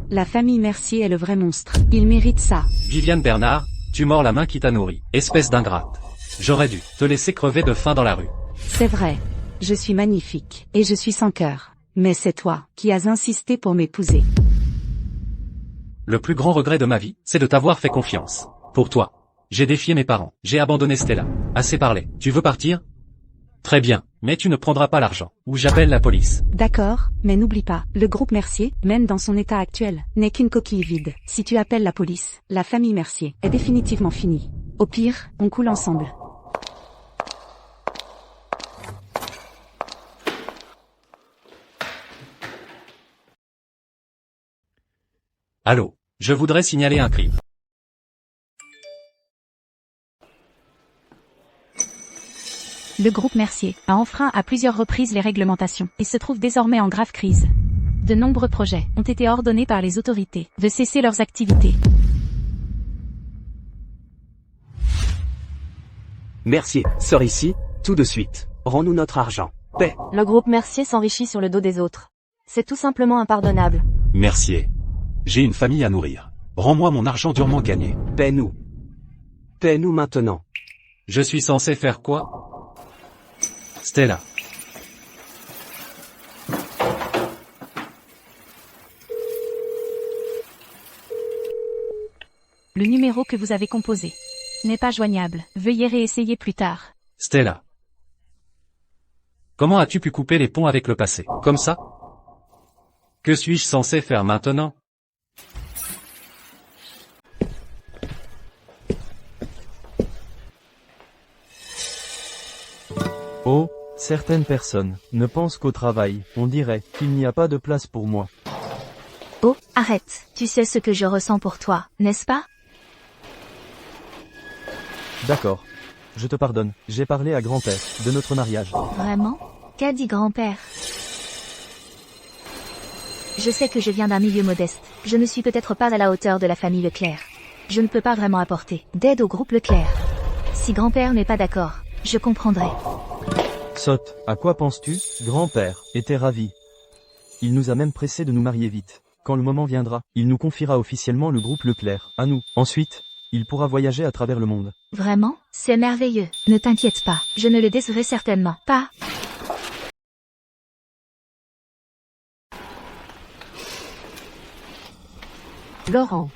La famille Mercier est le vrai monstre. Il mérite ça. Viviane Bernard, tu mords la main qui t'a nourri, espèce d'ingrate. J'aurais dû te laisser crever de faim dans la rue. C'est vrai. Je suis magnifique, et je suis sans cœur. Mais c'est toi, qui as insisté pour m'épouser. Le plus grand regret de ma vie, c'est de t'avoir fait confiance. Pour toi. J'ai défié mes parents, j'ai abandonné Stella. Assez parlé. Tu veux partir? Très bien, mais tu ne prendras pas l'argent, ou j'appelle la police. D'accord, mais n'oublie pas, le groupe Mercier, même dans son état actuel, n'est qu'une coquille vide. Si tu appelles la police, la famille Mercier est définitivement finie. Au pire, on coule ensemble. Allô, je voudrais signaler un crime. Le groupe Mercier a enfreint à plusieurs reprises les réglementations et se trouve désormais en grave crise. De nombreux projets ont été ordonnés par les autorités de cesser leurs activités. Mercier, sors ici, tout de suite. Rends-nous notre argent. Paix. Le groupe Mercier s'enrichit sur le dos des autres. C'est tout simplement impardonnable. Mercier. J'ai une famille à nourrir. Rends-moi mon argent durement gagné. Paie-nous. Paie-nous maintenant. Je suis censé faire quoi? Stella. Le numéro que vous avez composé n'est pas joignable. Veuillez réessayer plus tard. Stella. Comment as-tu pu couper les ponts avec le passé, comme ça? Que suis-je censé faire maintenant? Oh, certaines personnes ne pensent qu'au travail. On dirait qu'il n'y a pas de place pour moi. Oh, arrête. Tu sais ce que je ressens pour toi, n'est-ce pas? D'accord. Je te pardonne. J'ai parlé à grand-père de notre mariage. Vraiment? Qu'a dit grand-père? Je sais que je viens d'un milieu modeste. Je ne suis peut-être pas à la hauteur de la famille Leclerc. Je ne peux pas vraiment apporter d'aide au groupe Leclerc. Si grand-père n'est pas d'accord, je comprendrai. Sotte, à quoi penses-tu? Grand-père était ravi. Il nous a même pressé de nous marier vite. Quand le moment viendra, il nous confiera officiellement le groupe Leclerc, à nous. Ensuite, il pourra voyager à travers le monde. Vraiment? C'est merveilleux. Ne t'inquiète pas, je ne le décevrai certainement pas. Laurent.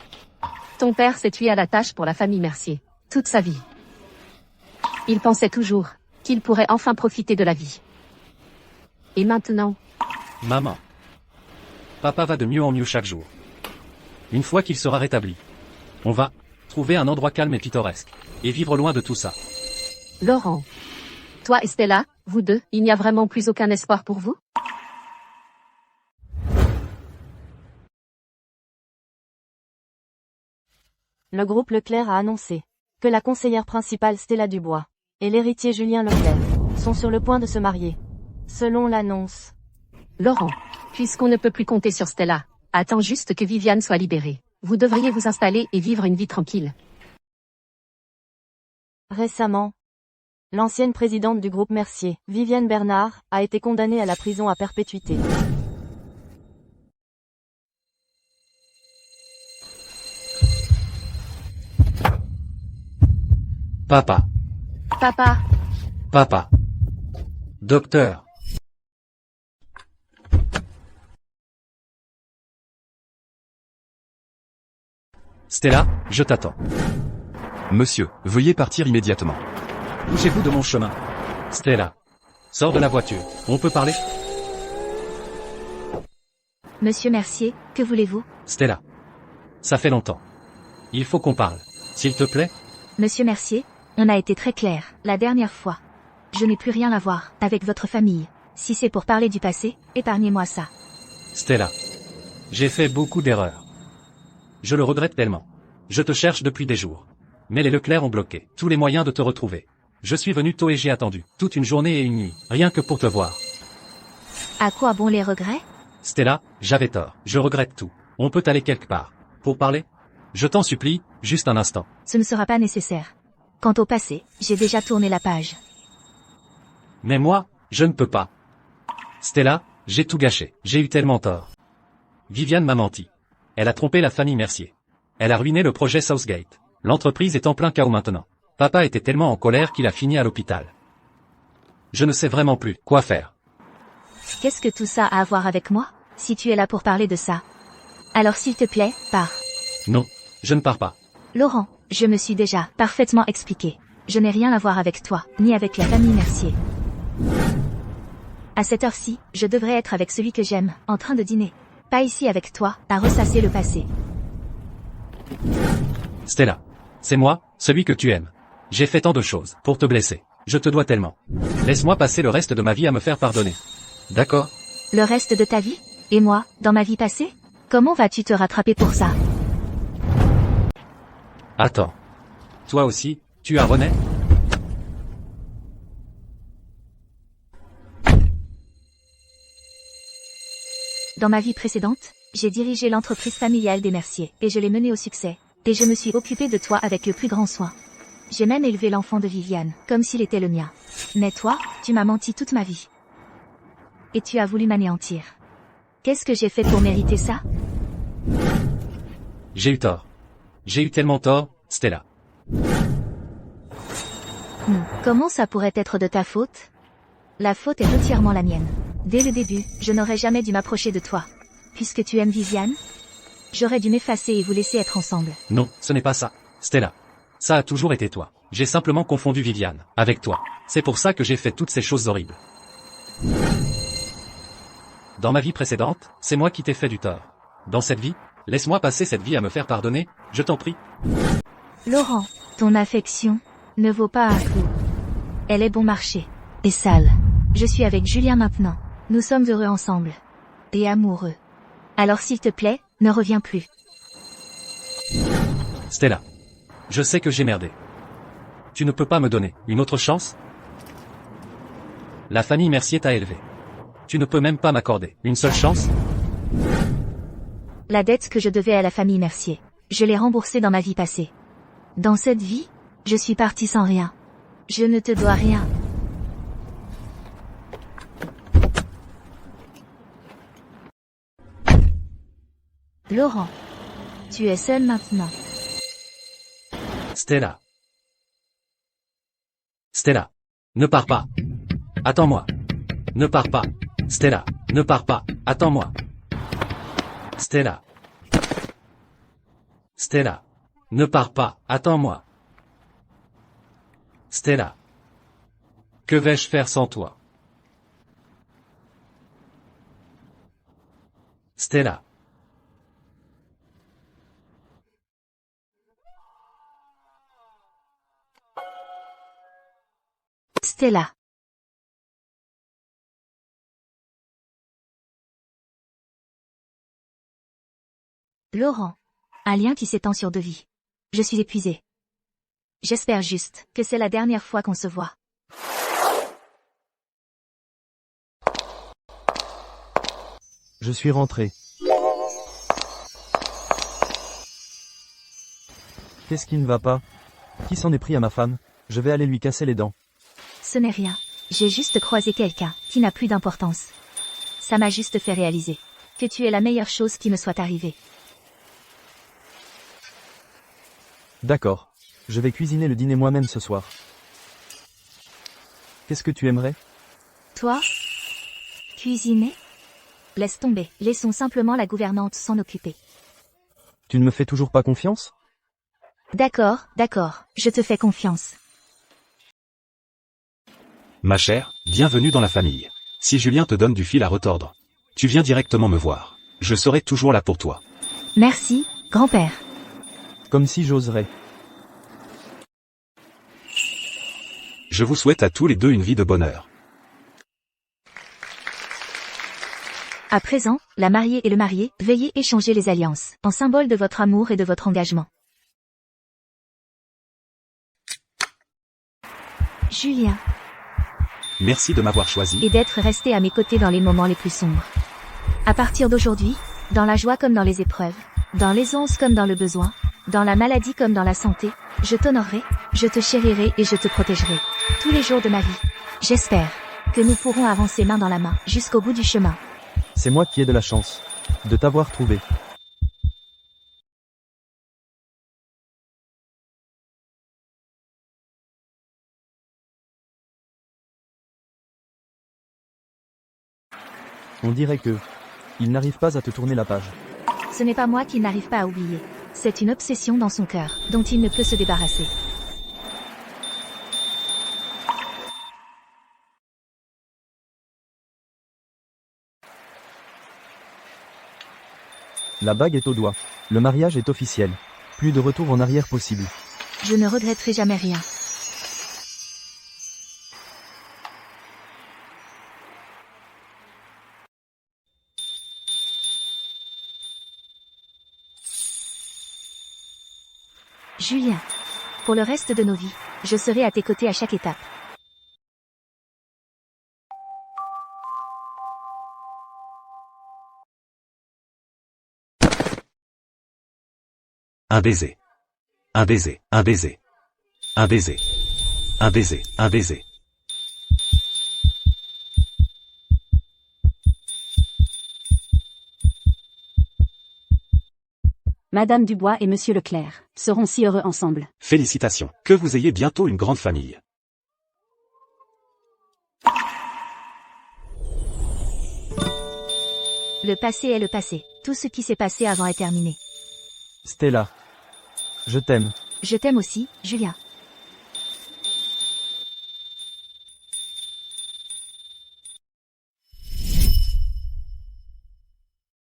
Ton père s'est tué à la tâche pour la famille Mercier, toute sa vie. Il pensait toujours qu'il pourrait enfin profiter de la vie. Et maintenant? Maman. Papa va de mieux en mieux chaque jour. Une fois qu'il sera rétabli, on va trouver un endroit calme et pittoresque, et vivre loin de tout ça. Laurent. Toi et Stella, vous deux, il n'y a vraiment plus aucun espoir pour vous? Le groupe Leclerc a annoncé que la conseillère principale Stella Dubois et l'héritier Julien Leclerc sont sur le point de se marier. Selon l'annonce. Laurent, puisqu'on ne peut plus compter sur Stella, attends juste que Viviane soit libérée. Vous devriez vous installer et vivre une vie tranquille. Récemment, l'ancienne présidente du groupe Mercier, Viviane Bernard, a été condamnée à la prison à perpétuité. Papa. Papa. Papa. Docteur. Stella, je t'attends. Monsieur, veuillez partir immédiatement. Bougez-vous de mon chemin. Stella. Sors de la voiture. On peut parler? Monsieur Mercier, que voulez-vous? Stella. Ça fait longtemps. Il faut qu'on parle. S'il te plaît? Monsieur Mercier, on a été très clair, la dernière fois. Je n'ai plus rien à voir avec votre famille. Si c'est pour parler du passé, épargnez-moi ça. Stella. J'ai fait beaucoup d'erreurs. Je le regrette tellement. Je te cherche depuis des jours. Mais les Leclerc ont bloqué tous les moyens de te retrouver. Je suis venu tôt et j'ai attendu toute une journée et une nuit, rien que pour te voir. À quoi bon les regrets? Stella, j'avais tort. Je regrette tout. On peut aller quelque part. Pour parler? Je t'en supplie, juste un instant. Ce ne sera pas nécessaire. Quant au passé, j'ai déjà tourné la page. Mais moi, je ne peux pas. Stella, j'ai tout gâché. J'ai eu tellement tort. Viviane m'a menti. Elle a trompé la famille Mercier. Elle a ruiné le projet Southgate. L'entreprise est en plein chaos maintenant. Papa était tellement en colère qu'il a fini à l'hôpital. Je ne sais vraiment plus quoi faire. Qu'est-ce que tout ça a à voir avec moi? Si tu es là pour parler de ça. Alors s'il te plaît, pars. Non, je ne pars pas. Laurent, je me suis déjà parfaitement expliqué. Je n'ai rien à voir avec toi, ni avec la famille Mercier. À cette heure-ci, je devrais être avec celui que j'aime, en train de dîner. Pas ici avec toi, à ressasser le passé. Stella. C'est moi, celui que tu aimes. J'ai fait tant de choses pour te blesser. Je te dois tellement. Laisse-moi passer le reste de ma vie à me faire pardonner. D'accord? Le reste de ta vie? Et moi, dans ma vie passée? Comment vas-tu te rattraper pour ça? Attends. Toi aussi, tu as René? Dans ma vie précédente, j'ai dirigé l'entreprise familiale des Mercier, et je l'ai menée au succès. Et je me suis occupée de toi avec le plus grand soin. J'ai même élevé l'enfant de Viviane, comme s'il était le mien. Mais toi, tu m'as menti toute ma vie. Et tu as voulu m'anéantir. Qu'est-ce que j'ai fait pour mériter ça? J'ai eu tort. J'ai eu tellement tort, Stella. Comment ça pourrait être de ta faute? La faute est entièrement la mienne. Dès le début, je n'aurais jamais dû m'approcher de toi. Puisque tu aimes Viviane, j'aurais dû m'effacer et vous laisser être ensemble. Non, ce n'est pas ça, Stella. Ça a toujours été toi. J'ai simplement confondu Viviane avec toi. C'est pour ça que j'ai fait toutes ces choses horribles. Dans ma vie précédente, c'est moi qui t'ai fait du tort. Dans cette vie, laisse-moi passer cette vie à me faire pardonner, je t'en prie. Laurent, ton affection ne vaut pas un coup. Elle est bon marché. Et sale. Je suis avec Julien maintenant. Nous sommes heureux ensemble. Et amoureux. Alors s'il te plaît, ne reviens plus. Stella. Je sais que j'ai merdé. Tu ne peux pas me donner une autre chance? La famille Mercier t'a élevé. Tu ne peux même pas m'accorder une seule chance? la dette que je devais à la famille Mercier. Je l'ai remboursée dans ma vie passée. Dans cette vie, je suis partie sans rien. Je ne te dois rien. Laurent, tu es seul maintenant. Stella. Stella. Ne pars pas. Attends-moi. Ne pars pas. Stella. Ne pars pas. Attends-moi. Stella. Stella. Ne pars pas. Attends-moi. Stella. Que vais-je faire sans toi? Stella. Stella. Laurent. Un lien qui s'étend sur 2 vies. Je suis épuisée. J'espère juste que c'est la dernière fois qu'on se voit. Je suis rentré. Qu'est-ce qui ne va pas? Qui s'en est pris à ma femme? Je vais aller lui casser les dents. Ce n'est rien. J'ai juste croisé quelqu'un qui n'a plus d'importance. Ça m'a juste fait réaliser que tu es la meilleure chose qui me soit arrivée. D'accord. Je vais cuisiner le dîner moi-même ce soir. Qu'est-ce que tu aimerais? Toi? Cuisiner? Laisse tomber. Laissons simplement la gouvernante s'en occuper. Tu ne me fais toujours pas confiance? D'accord, d'accord. Je te fais confiance. Ma chère, bienvenue dans la famille. Si Julien te donne du fil à retordre, tu viens directement me voir. Je serai toujours là pour toi. Merci, grand-père. Comme si j'oserais. Je vous souhaite à tous les deux une vie de bonheur. À présent, la mariée et le marié, veuillez échanger les alliances, en symbole de votre amour et de votre engagement. Julien. Merci de m'avoir choisi. Et d'être resté à mes côtés dans les moments les plus sombres. À partir d'aujourd'hui, dans la joie comme dans les épreuves, dans l'aisance comme dans le besoin, dans la maladie comme dans la santé, je t'honorerai, je te chérirai et je te protégerai. Tous les jours de ma vie. J'espère que nous pourrons avancer main dans la main, jusqu'au bout du chemin. C'est moi qui ai de la chance de t'avoir trouvé. On dirait que il n'arrive pas à te tourner la page. Ce n'est pas moi qui n'arrive pas à oublier. C'est une obsession dans son cœur, dont il ne peut se débarrasser. La bague est au doigt. Le mariage est officiel. Plus de retour en arrière possible. Je ne regretterai jamais rien. Julien. Pour le reste de nos vies, je serai à tes côtés à chaque étape. Un baiser. Un baiser. Un baiser. Un baiser. Un baiser. Un baiser. Madame Dubois et Monsieur Leclerc seront si heureux ensemble. Félicitations. Que vous ayez bientôt une grande famille. Le passé est le passé. Tout ce qui s'est passé avant est terminé. Stella. Je t'aime. Je t'aime aussi, Julien.